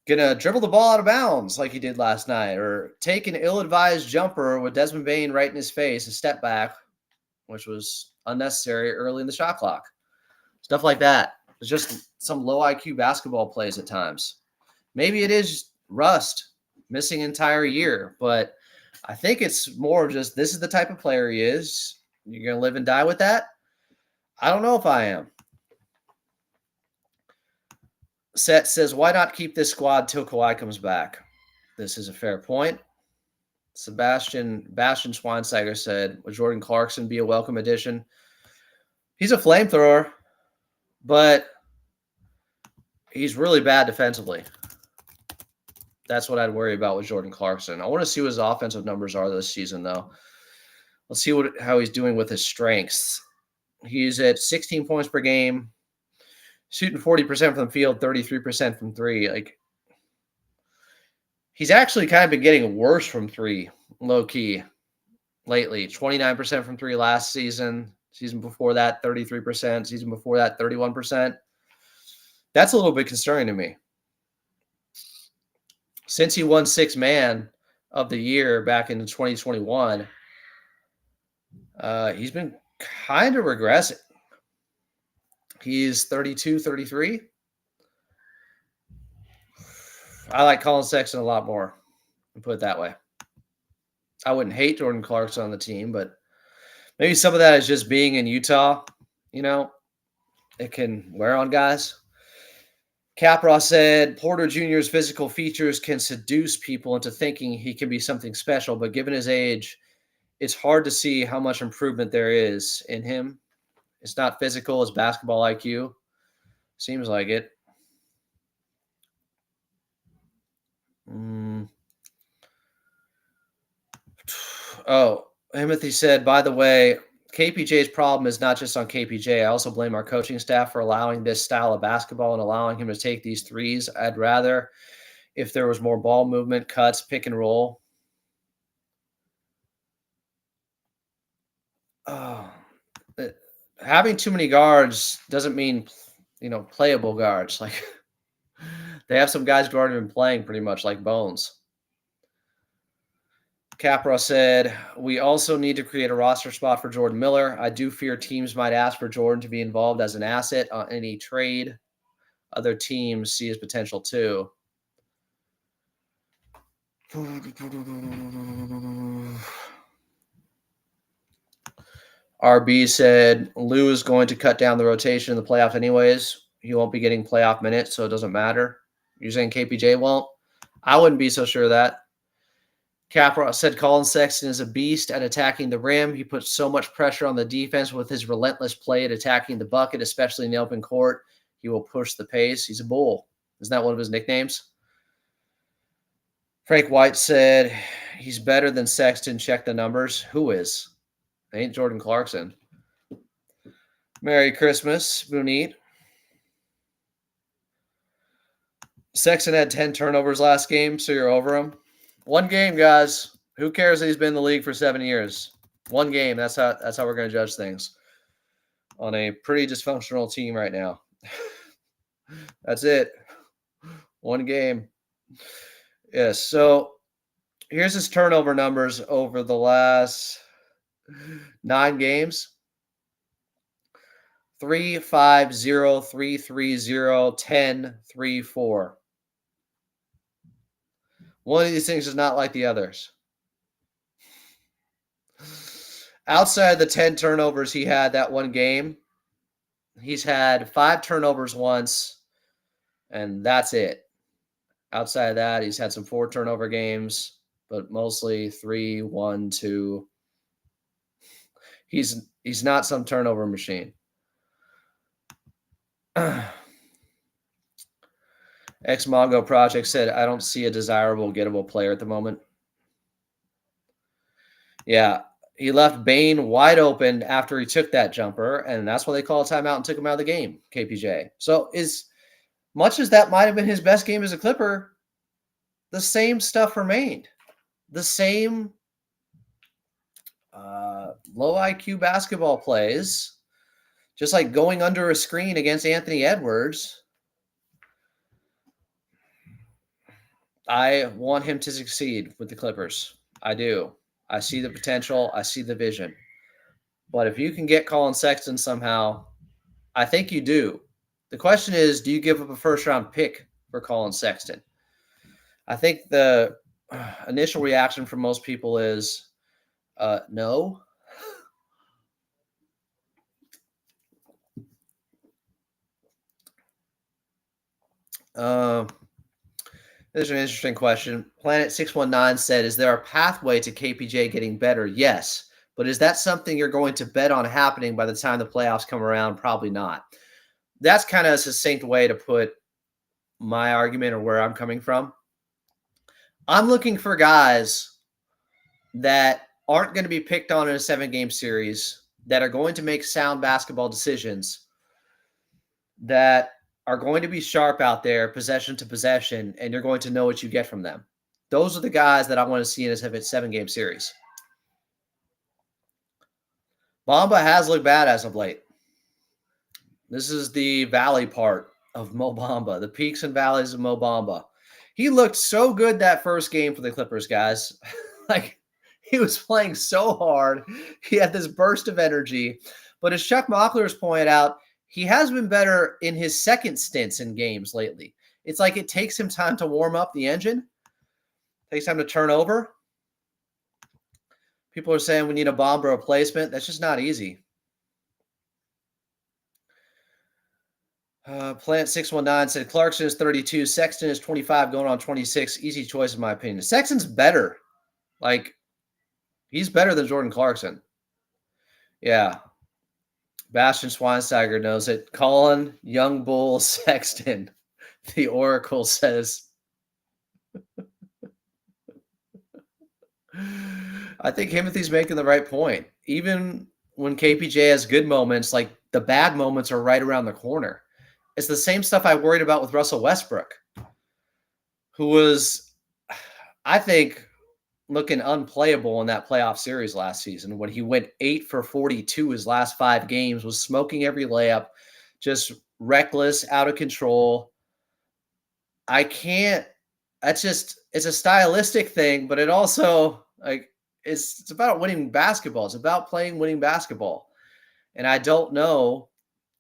going to dribble the ball out of bounds like he did last night, or take an ill-advised jumper with Desmond Bane right in his face, a step back, which was unnecessary early in the shot clock. Stuff like that. It's just some low IQ basketball plays at times. Maybe it is rust, missing an entire year, but I think it's more of just this is the type of player he is. You're going to live and die with that? I don't know if I am. Set says, why not keep this squad till Kawhi comes back? This is a fair point. Bastian Schweinsteiger said, would Jordan Clarkson be a welcome addition? He's a flamethrower, but he's really bad defensively. That's what I'd worry about with Jordan Clarkson. I want to see what his offensive numbers are this season, though. Let's see how he's doing with his strengths. He's at 16 points per game, shooting 40% from the field, 33% from three. Like, he's actually kind of been getting worse from three, low key, lately. 29% from three last season. Season before that, 33%. Season before that, 31%. That's a little bit concerning to me. Since he won Sixth Man of the Year back in 2021, he's been kind of regressing. He's 32, 33. I like Collin Sexton a lot more, put it that way. I wouldn't hate Jordan Clarkson on the team, but maybe some of that is just being in Utah. It can wear on guys. Capra said, Porter Jr.'s physical features can seduce people into thinking he can be something special, but given his age, it's hard to see how much improvement there is in him. It's not physical, it's basketball IQ. Seems like it. Oh, Timothy said, by the way, KPJ's problem is not just on KPJ. I also blame our coaching staff for allowing this style of basketball and allowing him to take these threes. I'd rather if there was more ball movement, cuts, pick and roll. Oh, having too many guards doesn't mean, playable guards. Like they have some guys who aren't even playing pretty much like Bones. Capra said, we also need to create a roster spot for Jordan Miller. I do fear teams might ask for Jordan to be involved as an asset on any trade. Other teams see his potential too. RB said, Lou is going to cut down the rotation in the playoff anyways. He won't be getting playoff minutes, so it doesn't matter. You're saying KPJ won't? I wouldn't be so sure of that. Capra said Collin Sexton is a beast at attacking the rim. He puts so much pressure on the defense with his relentless play at attacking the bucket, especially in the open court. He will push the pace. He's a bull. Isn't that one of his nicknames? Frank White said he's better than Sexton. Check the numbers. Who is? It ain't Jordan Clarkson. Merry Christmas, Boonit. Sexton had 10 turnovers last game, so you're over him. One game, guys. Who cares that he's been in the league for 7 years? One game. That's how we're going to judge things on a pretty dysfunctional team right now. That's it. One game. Yes. So here's his turnover numbers over the last 9 games. 3, 5, 0, 3, 3, 0, 10, 3, 4. One of these things is not like the others. Outside the 10 turnovers he had that one game, he's had 5 turnovers once, and that's it. Outside of that, he's had some 4 turnover games, but mostly 3, 1, 2. He's not some turnover machine. Ex-Mongo Project said, I don't see a desirable, gettable player at the moment. Yeah, he left Bane wide open after he took that jumper, and that's why they called a timeout and took him out of the game, KPJ. So as much as that might have been his best game as a Clipper, the same stuff remained. The same low IQ basketball plays, just like going under a screen against Anthony Edwards. I want him to succeed with the Clippers. I do. I see the potential. I see the vision. But if you can get Collin Sexton somehow, I think you do. The question is, do you give up a first-round pick for Collin Sexton? I think the initial reaction from most people is no. This is an interesting question. Planet619 said, is there a pathway to KPJ getting better? Yes. But is that something you're going to bet on happening by the time the playoffs come around? Probably not. That's kind of a succinct way to put my argument or where I'm coming from. I'm looking for guys that aren't going to be picked on in a 7-game series, that are going to make sound basketball decisions, that are going to be sharp out there, possession to possession, and you're going to know what you get from them. Those are the guys that I want to see in a 7-game series. Bamba has looked bad as of late. This is the valley part of Mo Bamba, the peaks and valleys of Mo Bamba. He looked so good that first game for the Clippers, guys. Like, he was playing so hard. He had this burst of energy. But as Chuck Mockler has pointed out, he has been better in his second stints in games lately. It's like it takes him time to warm up the engine. It takes time to turn over. People are saying we need a Bamba replacement. That's just not easy. Plant619 said Clarkson is 32. Sexton is 25, going on 26. Easy choice, in my opinion. Sexton's better. Like, he's better than Jordan Clarkson. Yeah. Bastian Schweinsteiger knows it. Collin, Young Bull, Sexton. The Oracle says. I think Timothy's making the right point. Even when KPJ has good moments, like the bad moments are right around the corner. It's the same stuff I worried about with Russell Westbrook, who was, I think, looking unplayable in that playoff series last season when he went 8 for 42 his last 5 games, was smoking every layup, just reckless, out of control. I can't it's a stylistic thing, but it also like it's about winning basketball. It's about playing winning basketball. And I don't know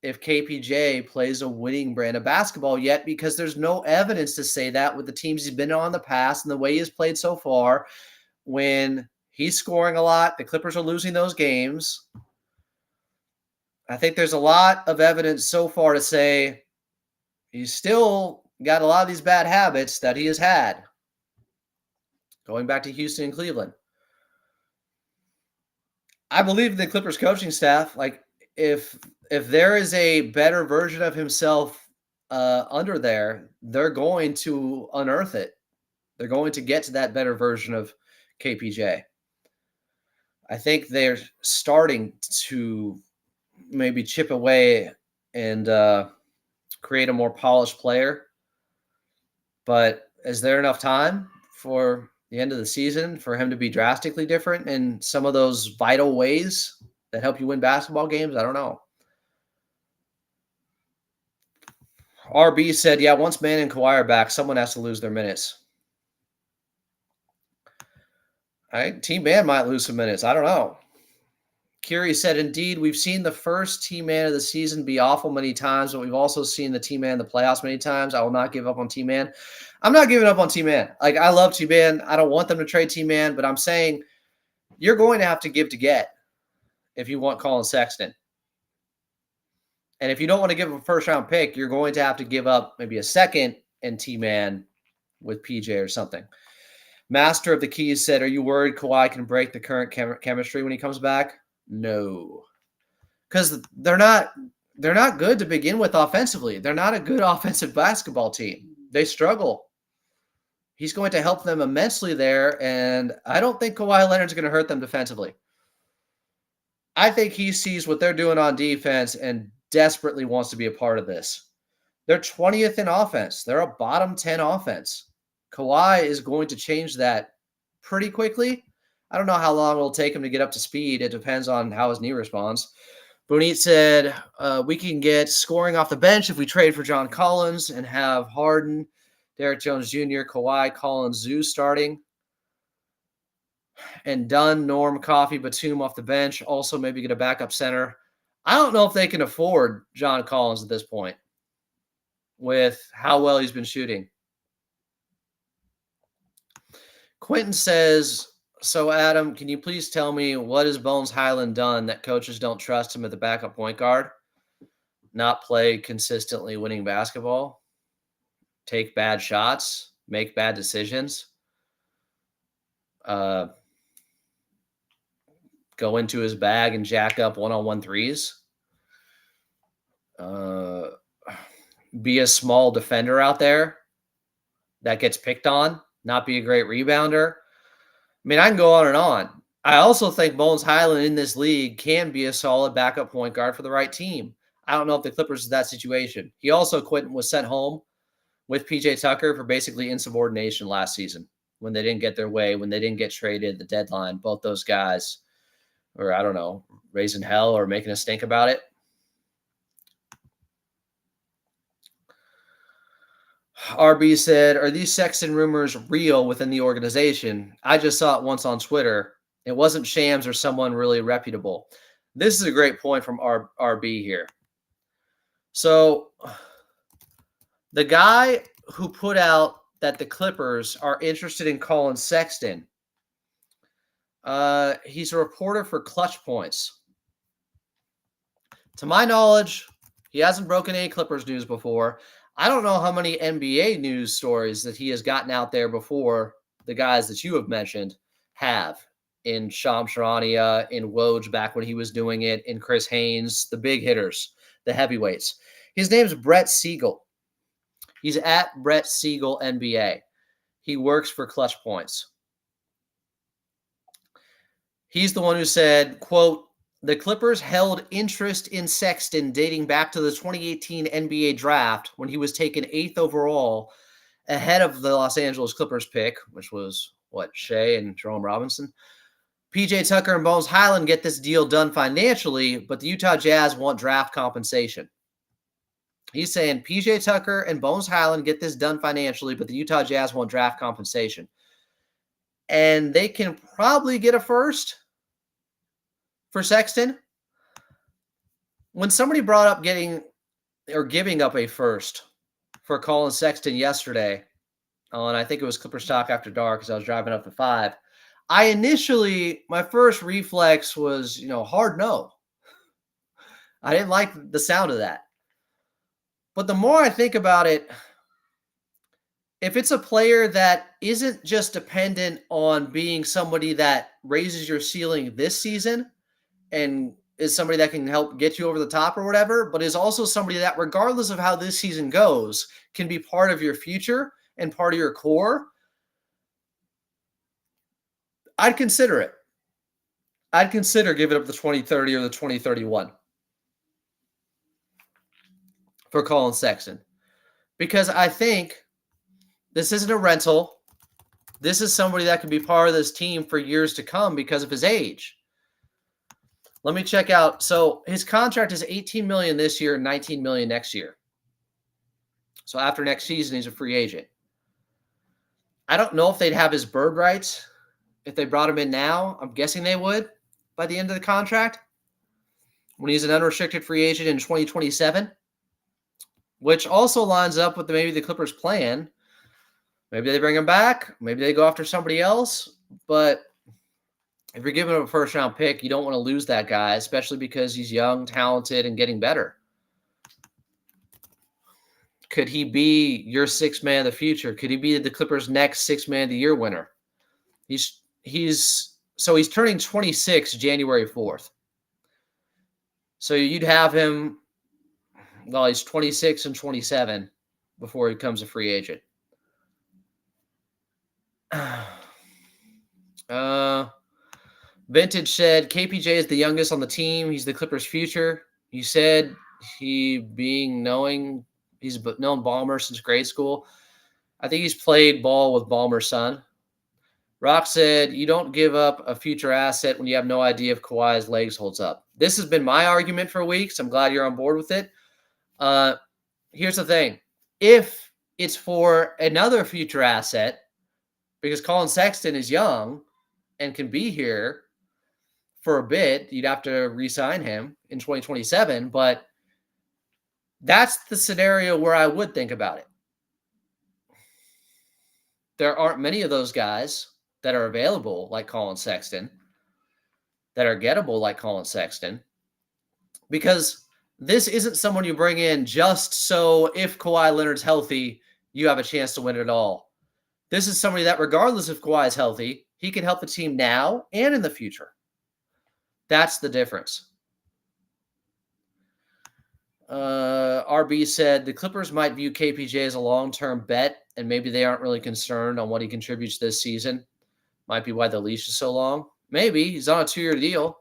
if KPJ plays a winning brand of basketball yet because there's no evidence to say that with the teams he's been on in the past and the way he's played so far. When he's scoring a lot, the Clippers are losing those games. I think there's a lot of evidence so far to say he's still got a lot of these bad habits that he has had going back to Houston and Cleveland. I believe the Clippers coaching staff, like if there is a better version of himself under there, they're going to unearth it. They're going to get to that better version of KPJ. I think they're starting to maybe chip away and create a more polished player. But is there enough time for the end of the season for him to be drastically different in some of those vital ways that help you win basketball games? I don't know. RB said, yeah, once Man and Kawhi are back, someone has to lose their minutes. All right, Team Man might lose some minutes. I don't know. Curie said, indeed, we've seen the first Team Man of the season be awful many times, but we've also seen the Team Man in the playoffs many times. I will not give up on Team Man. I'm not giving up on Team Man. Like, I love Team Man. I don't want them to trade Team Man, but I'm saying you're going to have to give to get if you want Collin Sexton. And if you don't want to give up a first-round pick, you're going to have to give up maybe a second and Team Man with PJ or something. Master of the Keys said, are you worried Kawhi can break the current chemistry when he comes back? No, because they're not good to begin with offensively. They're not a good offensive basketball team. They struggle. He's going to help them immensely there, and I don't think Kawhi Leonard's going to hurt them defensively. I think he sees what they're doing on defense and desperately wants to be a part of this. They're 20th in offense. They're a bottom 10 offense. Kawhi is going to change that pretty quickly. I don't know how long it'll take him to get up to speed. It depends on how his knee responds. Boonit said, we can get scoring off the bench if we trade for John Collins and have Harden, Derek Jones Jr., Kawhi, Collins, Zoo starting. And Dunn, Norm, Coffey, Batum off the bench. Also maybe get a backup center. I don't know if they can afford John Collins at this point with how well he's been shooting. Quentin says, so Adam, can you please tell me what has Bones Highland done that coaches don't trust him at the backup point guard? Not play consistently winning basketball, take bad shots, make bad decisions, go into his bag and jack up one-on-one threes, be a small defender out there that gets picked on, not be a great rebounder. I mean, I can go on and on. I also think Bones Highland in this league can be a solid backup point guard for the right team. I don't know if the Clippers is that situation. He also was sent home with PJ Tucker for basically insubordination last season when they didn't get their way, when they didn't get traded, the deadline. Both those guys were, I don't know, raising hell or making us think about it. RB said, are these Sexton rumors real within the organization? I just saw it once on Twitter. It wasn't Shams or someone really reputable. This is a great point from RB here. So the guy who put out that the Clippers are interested in Collin Sexton, he's a reporter for Clutch Points. To my knowledge, he hasn't broken any Clippers news before. I don't know how many NBA news stories that he has gotten out there before the guys that you have mentioned have. In Shams Charania, in Woj back when he was doing it, in Chris Haynes, the big hitters, the heavyweights. His name's Brett Siegel. He's at Brett Siegel NBA. He works for Clutch Points. He's the one who said, quote, the Clippers held interest in Sexton dating back to the 2018 NBA draft when he was taken 8th overall ahead of the Los Angeles Clippers pick, which was Shea and Jerome Robinson. PJ Tucker and Bones Highland get this deal done financially, but the Utah Jazz want draft compensation. He's saying PJ Tucker and Bones Highland get this done financially, but the Utah Jazz want draft compensation. And they can probably get a first for Sexton. When somebody brought up giving up a first for Collin Sexton yesterday on, I think it was Clippers Talk After Dark, because I was driving up to 5, my first reflex was, hard no. I didn't like the sound of that. But the more I think about it, if it's a player that isn't just dependent on being somebody that raises your ceiling this season and is somebody that can help get you over the top or whatever, but is also somebody that, regardless of how this season goes, can be part of your future and part of your core, I'd consider it. I'd consider giving up the 2030 or the 2031 for Collin Sexton, because I think this isn't a rental. This is somebody that can be part of this team for years to come because of his age. Let me check out. So his contract is $18 million this year and $19 million next year. So after next season, he's a free agent. I don't know if they'd have his bird rights if they brought him in now. I'm guessing they would by the end of the contract when he's an unrestricted free agent in 2027, which also lines up with maybe the Clippers' plan. Maybe they bring him back. Maybe they go after somebody else. But if you're giving him a first-round pick, you don't want to lose that guy, especially because he's young, talented, and getting better. Could he be your sixth man of the future? Could he be the Clippers' next sixth man of the year winner? He's turning 26 January 4th. So you'd have him, he's 26 and 27 before he becomes a free agent. Vintage said KPJ is the youngest on the team. He's the Clippers' future. He said he's known Ballmer since grade school. I think he's played ball with Ballmer's son. Rock said you don't give up a future asset when you have no idea if Kawhi's legs holds up. This has been my argument for weeks. I'm glad you're on board with it. Here's the thing. If it's for another future asset, because Collin Sexton is young and can be here for a bit, you'd have to re-sign him in 2027. But that's the scenario where I would think about it. There aren't many of those guys that are available like Collin Sexton, that are gettable like Collin Sexton, because this isn't someone you bring in just so if Kawhi Leonard's healthy, you have a chance to win it all. This is somebody that, regardless if Kawhi is healthy, he can help the team now and in the future. That's the difference. RB said the Clippers might view KPJ as a long-term bet, and maybe they aren't really concerned on what he contributes this season. Might be why the leash is so long. Maybe. He's on a 2-year deal.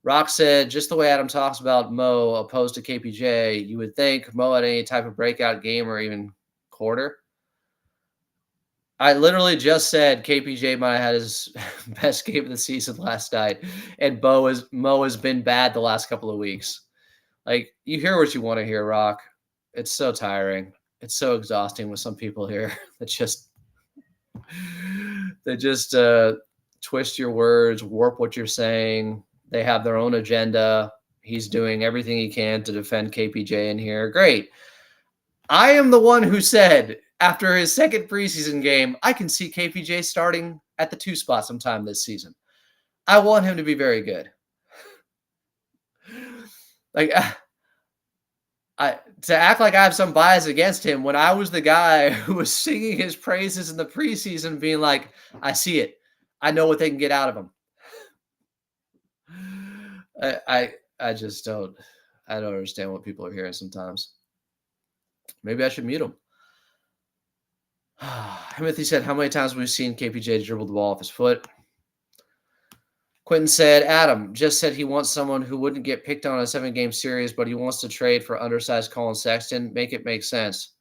Rock said, just the way Adam talks about Mo opposed to KPJ, you would think Mo had any type of breakout game or even quarter. I literally just said KPJ might have had his best game of the season last night, and Mo has been bad the last couple of weeks. Like, you hear what you want to hear, Rock. It's so tiring. It's so exhausting with some people here that just twist your words, warp what you're saying. They have their own agenda. He's doing everything he can to defend KPJ in here. Great. I am the one who said after his second preseason game, I can see KPJ starting at the 2 spot sometime this season. I want him to be very good. Like, to act like I have some bias against him when I was the guy who was singing his praises in the preseason, being like, I see it. I know what they can get out of him. I just don't. I don't understand what people are hearing sometimes. Maybe I should mute him. Timothy said, how many times have we seen KPJ dribble the ball off his foot? Quentin said, Adam just said he wants someone who wouldn't get picked on a 7-game series, but he wants to trade for undersized Collin Sexton. Make it make sense.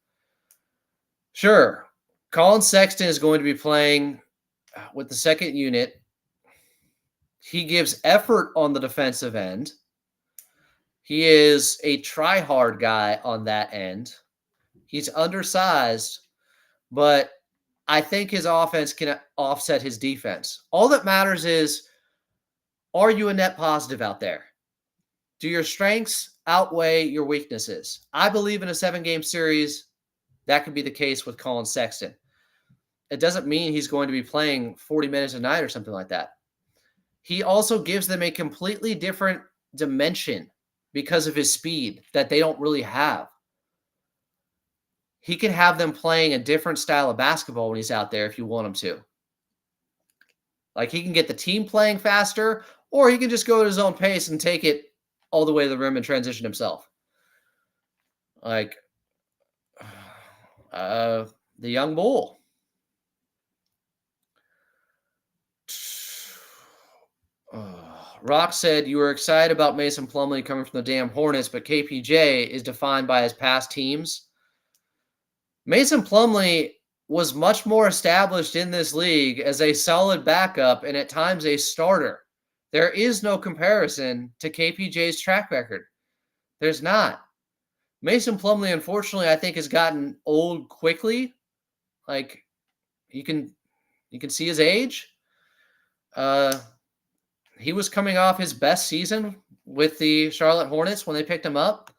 Sure. Collin Sexton is going to be playing with the second unit. He gives effort on the defensive end. He is a try-hard guy on that end. He's undersized, but I think his offense can offset his defense. All that matters is, are you a net positive out there? Do your strengths outweigh your weaknesses? I believe in a 7-game series, that could be the case with Collin Sexton. It doesn't mean he's going to be playing 40 minutes a night or something like that. He also gives them a completely different dimension because of his speed that they don't really have. He can have them playing a different style of basketball when he's out there if you want him to. Like, he can get the team playing faster, or he can just go at his own pace and take it all the way to the rim and transition himself. Like, the young bull. Rock said you were excited about Mason Plumlee coming from the damn Hornets, but KPJ is defined by his past teams. Mason Plumlee was much more established in this league as a solid backup and at times a starter. There is no comparison to KPJ's track record. There's not. Mason Plumlee, unfortunately, I think has gotten old quickly. Like, you can see his age. He was coming off his best season with the Charlotte Hornets when they picked him up.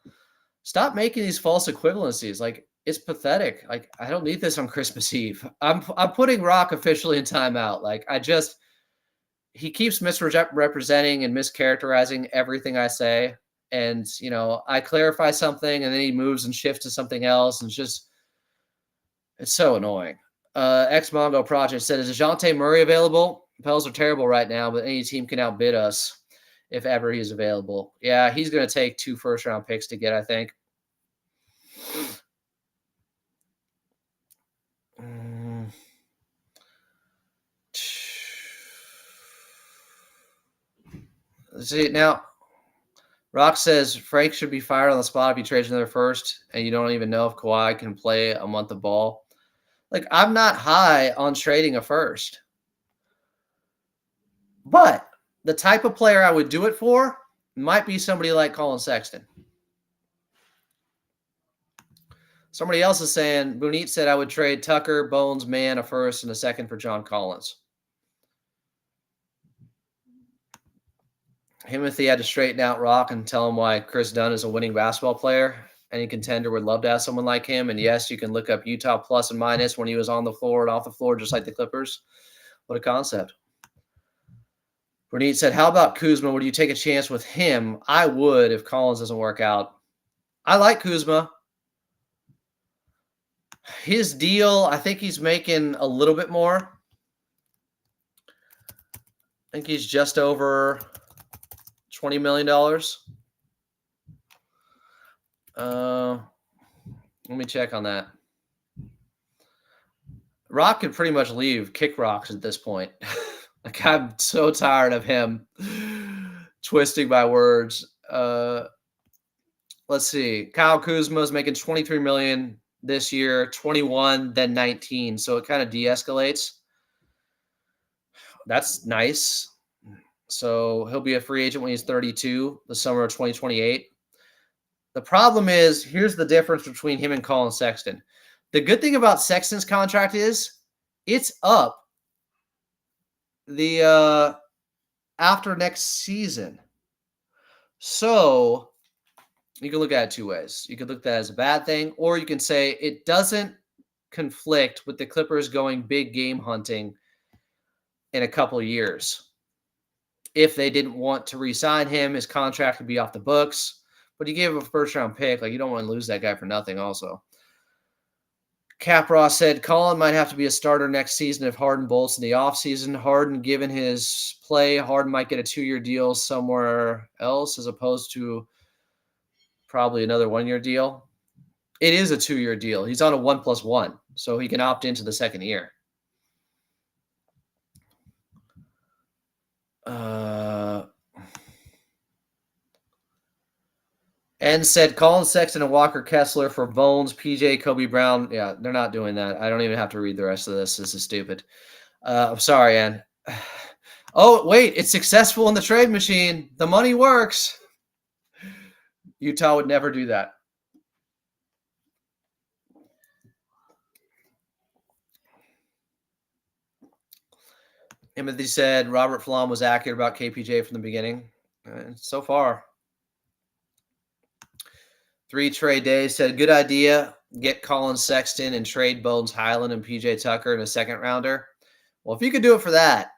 Stop making these false equivalencies. Like, it's pathetic. Like, I don't need this on Christmas Eve. I'm putting Rock officially in timeout. Like, he keeps misrepresenting and mischaracterizing everything I say. And, I clarify something and then he moves and shifts to something else. And it's so annoying. X-Mongo Project said, is DeJounte Murray available? Pels are terrible right now, but any team can outbid us if ever he's available. Yeah, he's going to take 2 first-round picks to get, I think. See, now, Rock says Frank should be fired on the spot if he trades another first, and you don't even know if Kawhi can play a month of ball. Like, I'm not high on trading a first. But the type of player I would do it for might be somebody like Collin Sexton. Somebody else is saying, Boonit said I would trade Tucker, Bones, Mann, a first, and a second for John Collins. Timothy had to straighten out Rock and tell him why Chris Dunn is a winning basketball player. Any contender would love to have someone like him. And yes, you can look up Utah plus and minus when he was on the floor and off the floor, just like the Clippers. What a concept. Bernit said, how about Kuzma? Would you take a chance with him? I would if Collins doesn't work out. I like Kuzma. His deal, I think he's making a little bit more. I think he's just over $20 million. Let me check on that. Rock could pretty much leave kick rocks at this point. Like, I'm so tired of him twisting my words. Let's see. Kyle Kuzma is making $23 million this year, 21, then 19. So it kind of de-escalates. That's nice. So he'll be a free agent when he's 32, the summer of 2028. The problem is, here's the difference between him and Collin Sexton. The good thing about Sexton's contract is it's up after next season. So you can look at it 2 ways. You could look at that as a bad thing, or you can say it doesn't conflict with the Clippers going big game hunting in a couple of years. If they didn't want to re-sign him, his contract would be off the books. But he gave him a first-round pick. Like, you don't want to lose that guy for nothing also. Cap Ross said, Collin might have to be a starter next season if Harden bolts in the offseason. Harden, given his play, Harden might get a 2-year deal somewhere else as opposed to probably another 1-year deal. It is a 2-year deal. He's on a 1+1, so he can opt into the second year. And said Collin Sexton and Walker Kessler for Bones, PJ, Kobe Brown. Yeah, they're not doing that. I don't even have to read the rest of this. This is stupid. I'm sorry, Ann. Oh, wait, it's successful in the trade machine. The money works. Utah would never do that. Timothy said Robert Flom was accurate about KPJ from the beginning. So far. 3 trade days said good idea. Get Collin Sexton and trade Bones Highland and PJ Tucker in a second rounder. Well, if you could do it for that,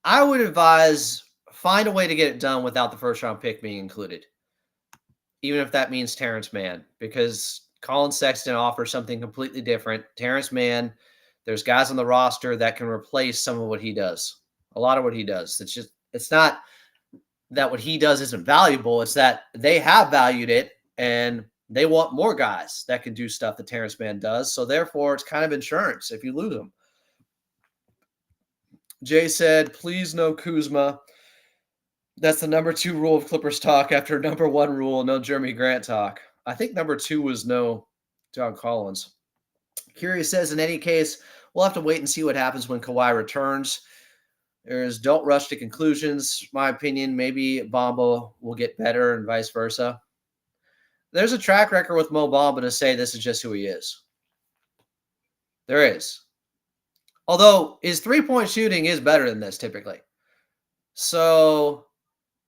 I would advise find a way to get it done without the first round pick being included, even if that means Terrence Mann, because Collin Sexton offers something completely different. Terrence Mann, there's guys on the roster that can replace some of what he does, a lot of what he does. It's not that what he does isn't valuable. It's that they have valued it and they want more guys that can do stuff that Terrence Mann does. So therefore, it's kind of insurance if you lose them. Jay said, please no Kuzma. That's the number 2 rule of Clippers talk after number 1 rule, no Jeremy Grant talk. I think number 2 was no John Collins. Curious says, in any case, we'll have to wait and see what happens when Kawhi returns. There's don't rush to conclusions. My opinion, maybe Bamba will get better and vice versa. There's a track record with Mo Bamba to say this is just who he is. There is. Although his 3-point shooting is better than this typically. So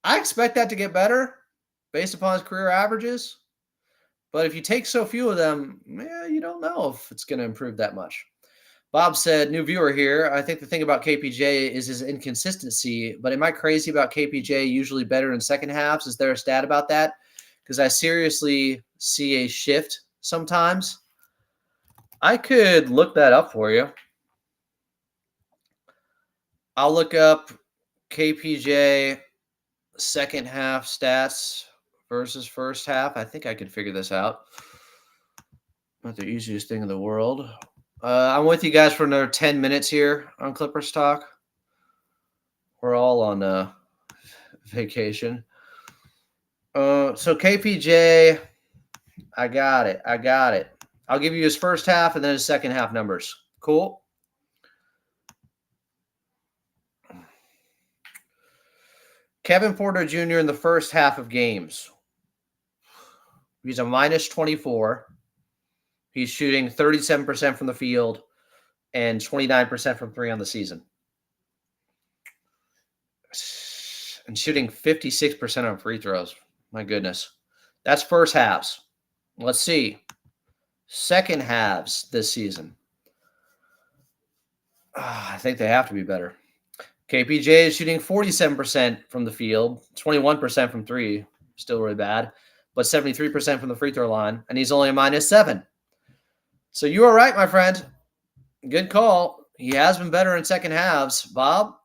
I expect that to get better based upon his career averages. But if you take so few of them, you don't know if it's going to improve that much. Bob said, new viewer here. I think the thing about KPJ is his inconsistency, but am I crazy about KPJ usually better in second halves? Is there a stat about that? Because I seriously see a shift sometimes. I could look that up for you. I'll look up KPJ second half stats versus first half. I think I could figure this out. Not the easiest thing in the world. I'm with you guys for another 10 minutes here on Clippers Talk. We're all on vacation. So KPJ, I got it. I'll give you his first half and then his second half numbers. Cool? Kevin Porter Jr. in the first half of games. He's a minus 24. He's shooting 37% from the field and 29% from 3 on the season. And shooting 56% on free throws. My goodness. That's first halves. Let's see. Second halves this season. I think they have to be better. KPJ is shooting 47% from the field, 21% from 3, still really bad, but 73% from the free throw line, and he's only a minus 7. So you are right, my friend. Good call. He has been better in second halves. Bob,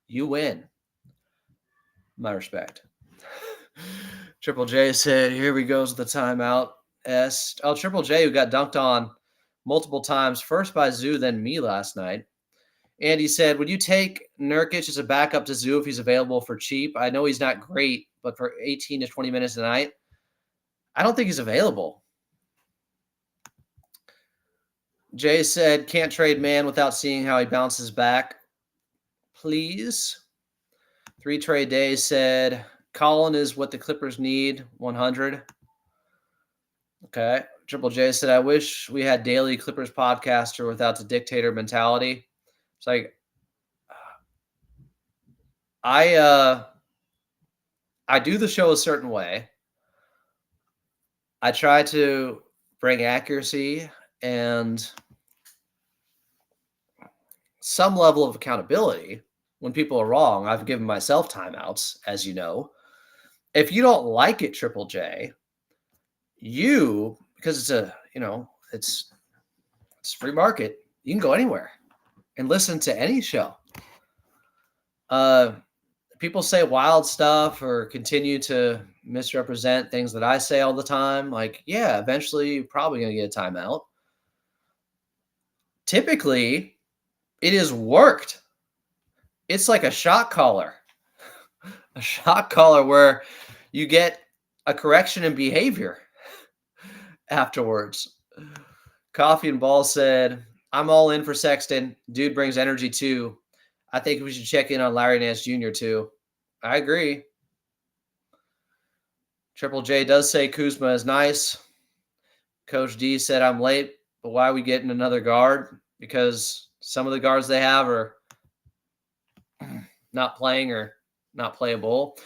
you win. My respect. Triple J said, here we go with the timeout. Triple J, who got dunked on multiple times, first by Zoo, then me last night. Andy said, would you take Nurkic as a backup to Zoo if he's available for cheap? I know he's not great, but for 18 to 20 minutes a night, I don't think he's available. Jay said, can't trade man without seeing how he bounces back. Please. 3 trade days said, Collin is what the Clippers need, 100. Okay. Triple J said, I wish we had daily Clippers podcaster without the dictator mentality. It's like, I do the show a certain way. I try to bring accuracy and some level of accountability. When people are wrong, I've given myself timeouts, as you know. If you don't like it, Triple J, because it's free market, you can go anywhere and listen to any show. People say wild stuff or continue to misrepresent things that I say all the time. Like, yeah, eventually you're probably going to get a timeout. Typically, it has worked. It's like a shot caller. A shot caller where you get a correction in behavior afterwards. Coffee and Ball said, I'm all in for Sexton. Dude brings energy too. I think we should check in on Larry Nance Jr. too. I agree. Triple J does say Kuzma is nice. Coach D said I'm late, but why are we getting another guard? Because some of the guards they have are not playing or not playable.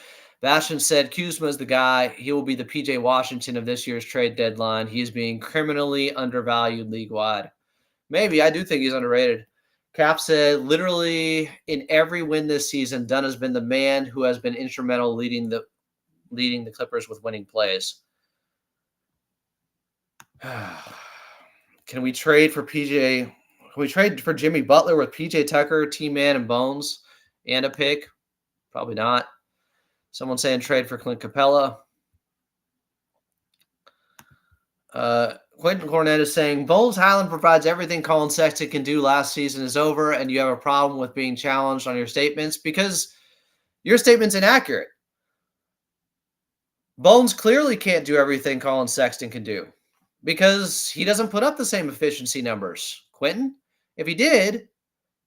Bastian said Kuzma is the guy. He will be the PJ Washington of this year's trade deadline. He is being criminally undervalued league wide. Maybe. I do think he's underrated. Cap said literally in every win this season, Dunn has been the man who has been instrumental leading the Clippers with winning plays. Can we trade for PJ? Can we trade for Jimmy Butler with PJ Tucker, T-Man, and Bones and a pick? Probably not. Someone saying trade for Clint Capella. Quentin Cornett is saying Bones Highland provides everything Collin Sexton can do. Last season is over, and you have a problem with being challenged on your statements because your statement's inaccurate. Bones clearly can't do everything Collin Sexton can do because he doesn't put up the same efficiency numbers. Quentin, if he did,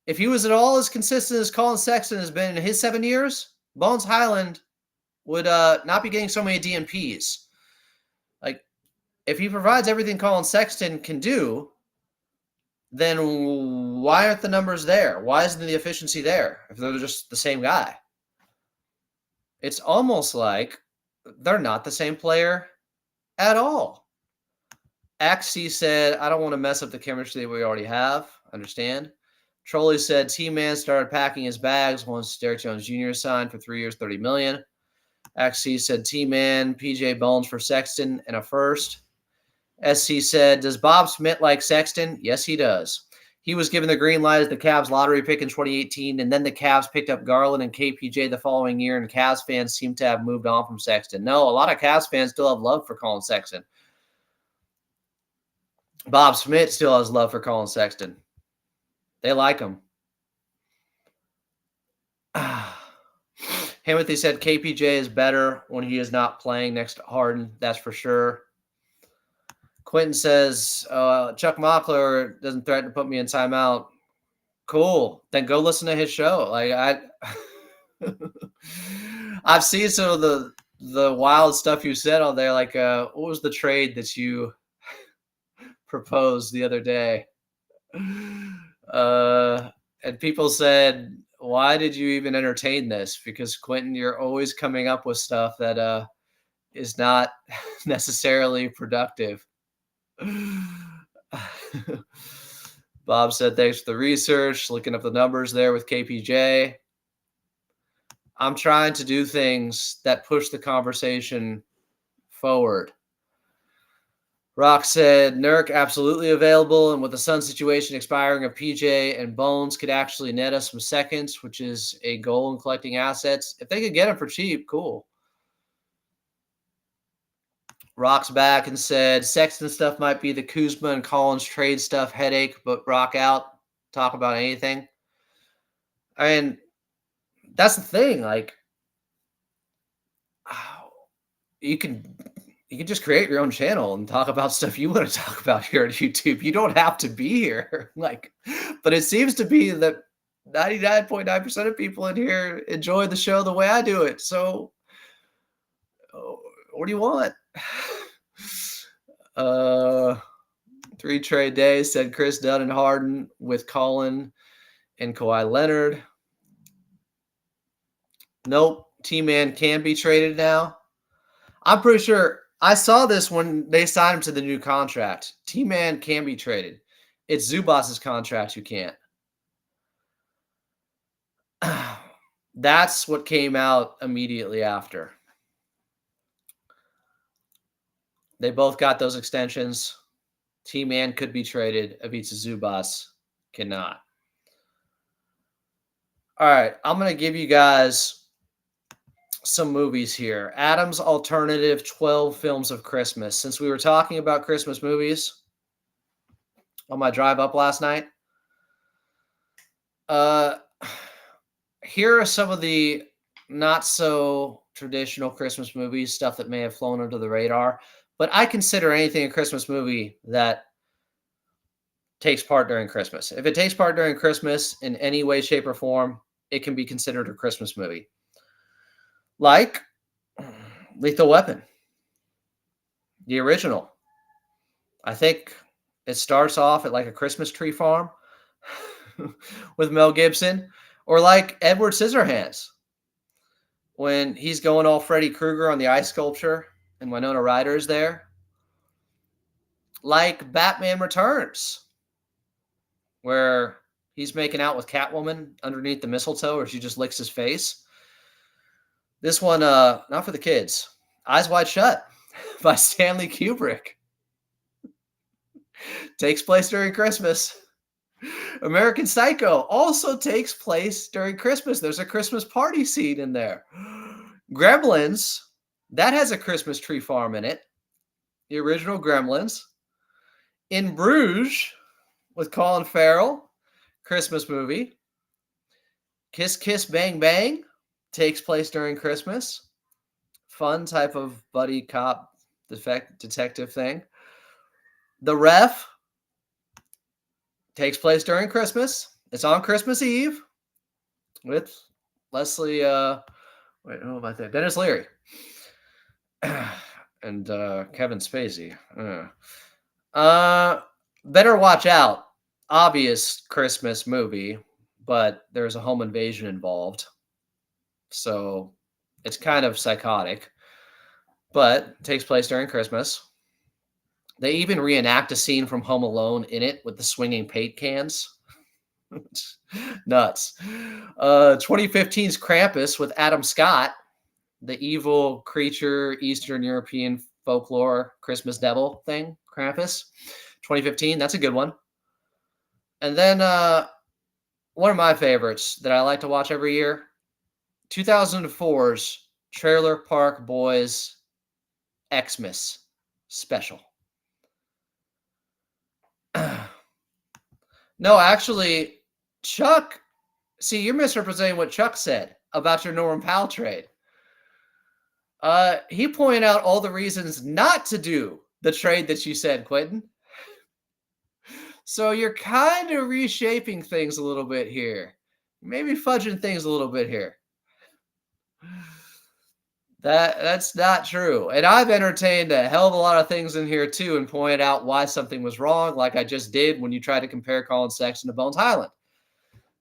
if he was at all as consistent as Collin Sexton has been in his 7 years, Bones Highland would not be getting so many DNPs. Like, if he provides everything Collin Sexton can do, then why aren't the numbers there? Why isn't the efficiency there if they're just the same guy? It's almost like they're not the same player at all. XC said, I don't want to mess up the chemistry that we already have. Understand? Trolley said, T-Man started packing his bags once Derrick Jones Jr. signed for 3 years, $30 million. XC said, T-Man, PJ Bones for Sexton and a first. SC said, does Bob Smith like Sexton? Yes, he does. He was given the green light as the Cavs lottery pick in 2018, and then the Cavs picked up Garland and KPJ the following year, and Cavs fans seem to have moved on from Sexton. No, a lot of Cavs fans still have love for Collin Sexton. Bob Smith still has love for Collin Sexton. They like him. Hamothy said KPJ is better when he is not playing next to Harden. That's for sure. Quentin says, Chuck Mockler doesn't threaten to put me in timeout. Cool. Then go listen to his show. I've seen some of the wild stuff you said on there. Like, what was the trade that you proposed the other day? And people said, why did you even entertain this? Because Quentin, you're always coming up with stuff that is not necessarily productive. Bob said, thanks for the research. Looking up the numbers there with KPJ. I'm trying to do things that push the conversation forward. Rock said, Nurk absolutely available, and with the Sun situation expiring of PJ and Bones could actually net us some seconds, which is a goal in collecting assets. If they could get him for cheap, cool. Rock's back and said, Sexton stuff might be the Kuzma and Collins trade stuff headache, but Rock out. Talk about anything. I mean, that's the thing. Like, you can just create your own channel and talk about stuff you want to talk about here on YouTube. You don't have to be here. But it seems to be that 99.9% of people in here enjoy the show the way I do it. So what do you want? 3 trade days, said Chris Dunn and Harden with Collin and Kawhi Leonard. Nope. T-Man can be traded now. I'm pretty sure I saw this when they signed him to the new contract. T-Man can be traded. It's Zubas's contract you can't. That's what came out immediately after. They both got those extensions. T-Man could be traded. Ivica Zubas cannot. All right, I'm going to give you guys some movies here. Adam's alternative 12 films of Christmas. Since we were talking about Christmas movies on my drive up last night, here are some of the not so traditional Christmas movies, stuff that may have flown under the radar, but I consider anything a Christmas movie that takes part during Christmas. If it takes part during Christmas in any way, shape, or form, it can be considered a Christmas movie. Like Lethal Weapon, the original. I think it starts off at like a Christmas tree farm with Mel Gibson, or like Edward Scissorhands when he's going all Freddy Krueger on the ice sculpture and Winona Ryder is there. Like Batman Returns, where he's making out with Catwoman underneath the mistletoe, or she just licks his face. This one, not for the kids. Eyes Wide Shut by Stanley Kubrick. Takes place during Christmas. American Psycho also takes place during Christmas. There's a Christmas party scene in there. Gremlins, that has a Christmas tree farm in it. The original Gremlins. In Bruges with Colin Farrell, Christmas movie. Kiss Kiss Bang Bang takes place during Christmas. Fun type of buddy cop detective thing. The Ref takes place during Christmas. It's on Christmas Eve with Leslie, who am I thinking? Dennis Leary and Kevin Spacey. Better Watch Out. Obvious Christmas movie, but there's a home invasion involved. So it's kind of psychotic, but it takes place during Christmas. They even reenact a scene from Home Alone in it with the swinging paint cans. Nuts. 2015's Krampus with Adam Scott, the evil creature, Eastern European folklore Christmas devil thing, Krampus. 2015, that's a good one. And then one of my favorites that I like to watch every year, 2004's Trailer Park Boys Xmas special. No, actually, Chuck, see, you're misrepresenting what Chuck said about your Norman Powell trade. He pointed out all the reasons not to do the trade that you said, Quentin. So you're kind of reshaping things a little bit here. Maybe fudging things a little bit here. That's not true. And I've entertained a hell of a lot of things in here too and pointed out why something was wrong, like I just did when you tried to compare Collin Sexton to Bones Hyland.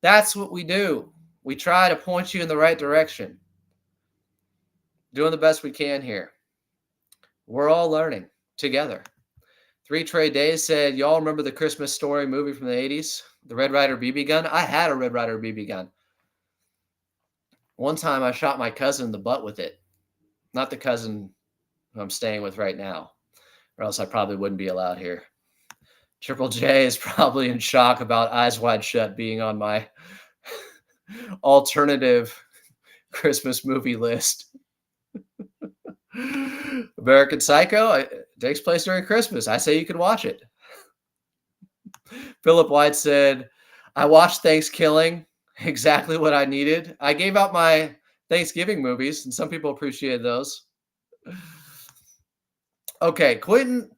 That's what we do. We try to point you in the right direction. Doing the best we can here. We're all learning together. 3 Trade Days said, y'all remember the Christmas Story movie from the 80s? The Red Ryder BB gun? I had a Red Ryder BB gun. One time I shot my cousin in the butt with it. Not the cousin who I'm staying with right now, or else I probably wouldn't be allowed here. Triple J is probably in shock about Eyes Wide Shut being on my alternative Christmas movie list. American Psycho takes place during Christmas. I say you can watch it. Philip White said, I watched Thanksgiving, exactly what I needed. I gave out my Thanksgiving movies, and some people appreciated those. Okay, Quentin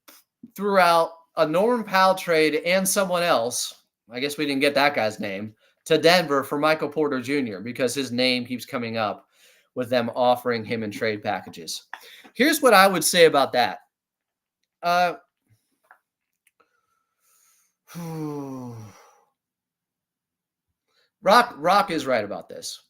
threw out a Norman Powell trade and someone else, I guess we didn't get that guy's name, to Denver for Michael Porter Jr. because his name keeps coming up with them offering him in trade packages. Here's what I would say about that. Rock is right about this.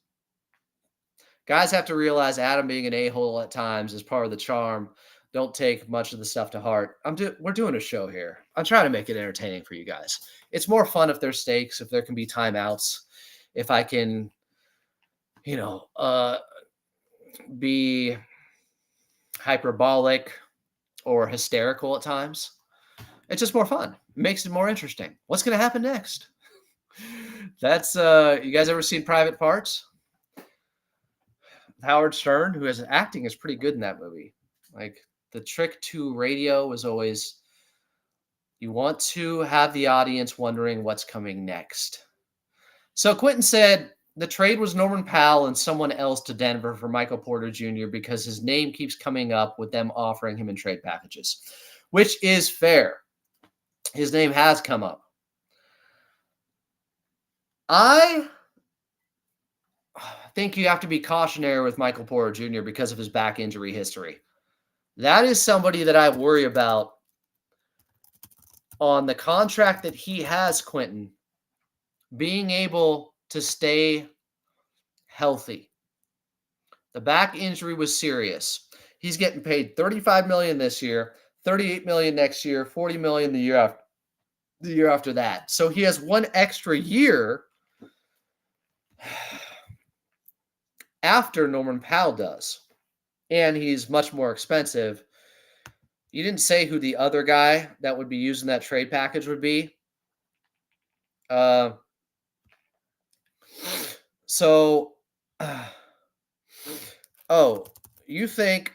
Guys have to realize Adam being an a-hole at times is part of the charm. Don't take much of the stuff to heart. We're doing a show here. I'm trying to make it entertaining for you guys. It's more fun if there's stakes, if there can be timeouts, if I can, be hyperbolic or hysterical at times. It's just more fun. It makes it more interesting. What's going to happen next? That's, you guys ever seen Private Parts? Howard Stern, who is acting, is pretty good in that movie. Like, the trick to radio is always you want to have the audience wondering what's coming next. So Quentin said the trade was Norman Powell and someone else to Denver for Michael Porter Jr. because his name keeps coming up with them offering him in trade packages, which is fair. His name has come up. I think you have to be cautionary with Michael Porter Jr. because of his back injury history. That is somebody that I worry about on the contract that he has, Quentin, being able to stay healthy. The back injury was serious. He's getting paid $35 million this year, $38 million next year, $40 million the year after that. So he has one extra year after Norman Powell does. And he's much more expensive. You didn't say who the other guy that would be using that trade package would be. You think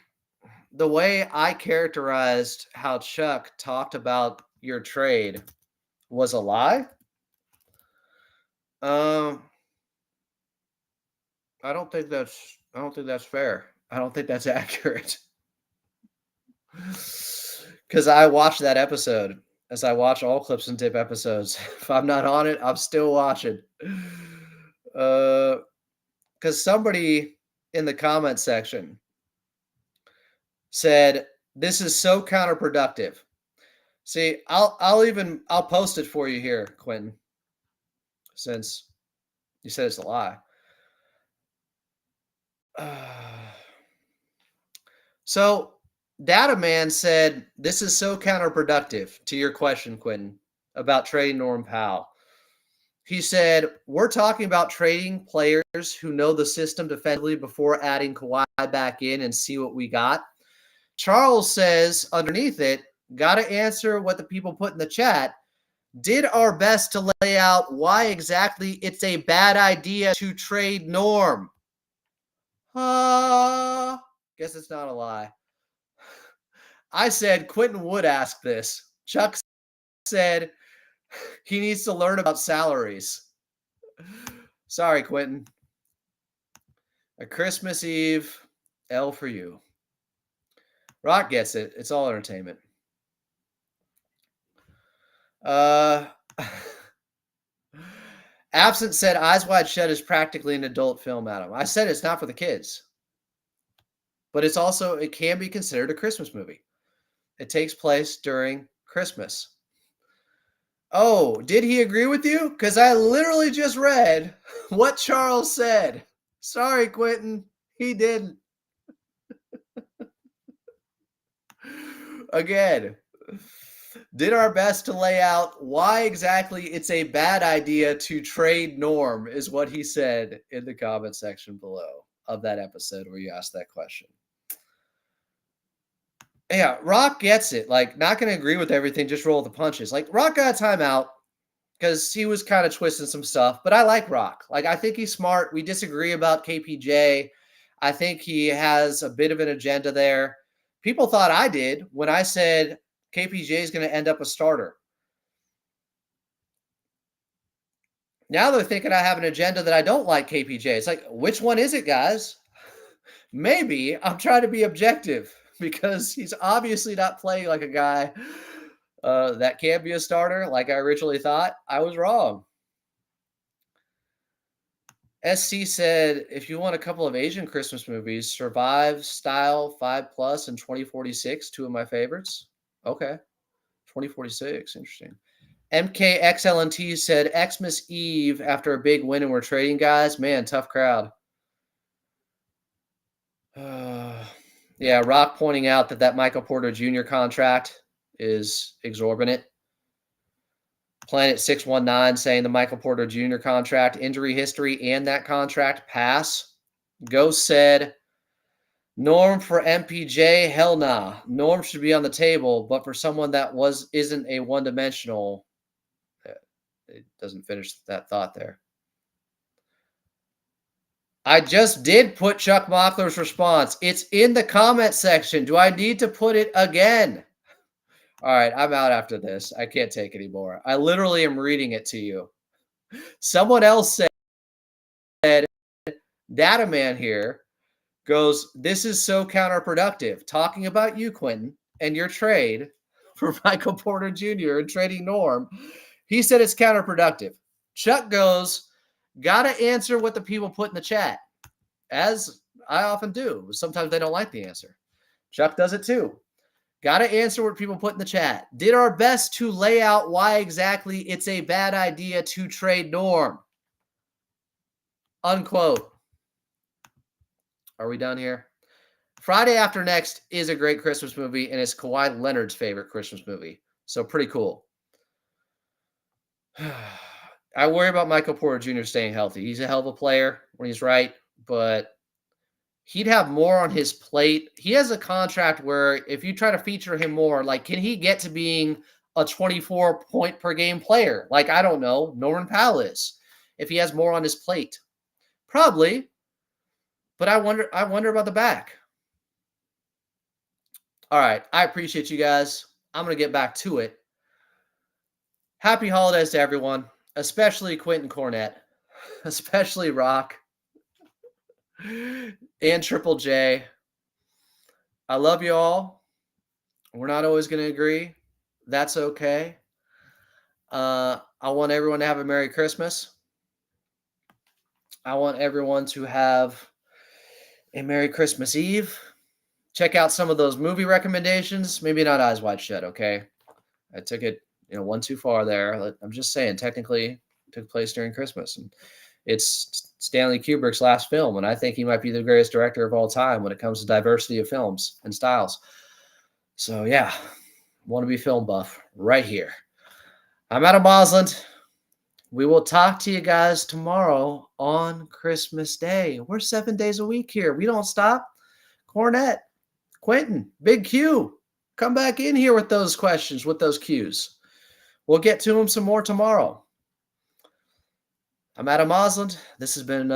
the way I characterized how Chuck talked about your trade was a lie? I don't think that's fair. I don't think that's accurate. Because I watched that episode, as I watch all Clips and Tip episodes. If I'm not on it, I'm still watching. Because somebody in the comment section said, this is so counterproductive. See, I'll post it for you here, Quentin, since you said it's a lie. So Data Man said, this is so counterproductive to your question, Quentin, about trading Norm Powell. He said, we're talking about trading players who know the system defensively before adding Kawhi back in and see what we got. Charles says underneath it, got to answer what the people put in the chat. Did our best to lay out why exactly it's a bad idea to trade Norm. Guess it's not a lie. I said Quentin would ask this. Chuck said he needs to learn about salaries. Sorry, Quentin. A Christmas Eve L for you. Rock gets it. It's all entertainment. Absent said Eyes Wide Shut is practically an adult film, Adam. I said it's not for the kids. But it can be considered a Christmas movie. It takes place during Christmas. Oh, did he agree with you? Because I literally just read what Charles said. Sorry, Quentin. He didn't. Again, did our best to lay out why exactly it's a bad idea to trade Norm is what he said in the comment section below of that episode where you asked that question. Yeah, Rock gets it. Like, not going to agree with everything, just roll the punches. Like, Rock got a timeout because he was kind of twisting some stuff, but I like Rock. Like, I think he's smart. We disagree about KPJ. I think he has a bit of an agenda there. People thought I did when I said KPJ is going to end up a starter. Now they're thinking I have an agenda that I don't like KPJ. It's like, which one is it, guys? Maybe I'm trying to be objective because he's obviously not playing like a guy that can be a starter like I originally thought. I was wrong. SC said, if you want a couple of Asian Christmas movies, Survive, Style, 5+, and 2046, two of my favorites. Okay. 2046, interesting. MKXLNT said, Xmas Eve after a big win and we're trading guys. Man, tough crowd. Yeah, Rock pointing out that Michael Porter Jr. contract is exorbitant. Planet 619 saying the Michael Porter Jr. contract, injury history, and that contract pass. Ghost said, Norm for MPJ, hell nah. Norm should be on the table, but for someone that isn't a one-dimensional, it doesn't finish that thought there. I just did put Chuck Mockler's response. It's in the comment section. Do I need to put it again? All right, I'm out after this. I can't take anymore. I literally am reading it to you. Someone else said, Data Man here goes, this is so counterproductive. Talking about you, Quentin, and your trade for Michael Porter Jr. and trading Norm. He said it's counterproductive. Chuck goes, Got to answer what the people put in the chat, as I often do. Sometimes they don't like the answer. Chuck does it too. Got to answer what people put in the chat. Did our best to lay out why exactly it's a bad idea to trade Norm. Unquote. Are we done here? Friday After Next is a great Christmas movie, and it's Kawhi Leonard's favorite Christmas movie. So pretty cool. I worry about Michael Porter Jr. staying healthy. He's a hell of a player when he's right, but he'd have more on his plate. He has a contract where if you try to feature him more, like, can he get to being a 24 point per game player? Like, I don't know, Norman Powell is, if he has more on his plate. Probably. But I wonder about the back. All right. I appreciate you guys. I'm going to get back to it. Happy holidays to everyone, especially Quentin Cornett, especially Rock and Triple J. I love you all. We're not always going to agree. That's okay. I want everyone to have a Merry Christmas. I want everyone to have a Merry Christmas Eve. Check out some of those movie recommendations. Maybe not Eyes Wide Shut, okay? I took it, one too far there. I'm just saying, technically, it took place during Christmas. And it's Stanley Kubrick's last film, and I think he might be the greatest director of all time when it comes to diversity of films and styles. So, yeah, want to be film buff right here. I'm Adam Bosland. We will talk to you guys tomorrow on Christmas Day. We're 7 days a week here. We don't stop. Cornett, Quentin, Big Q, come back in here with those questions, with those cues. We'll get to them some more tomorrow. I'm Adam Bosland. This has been another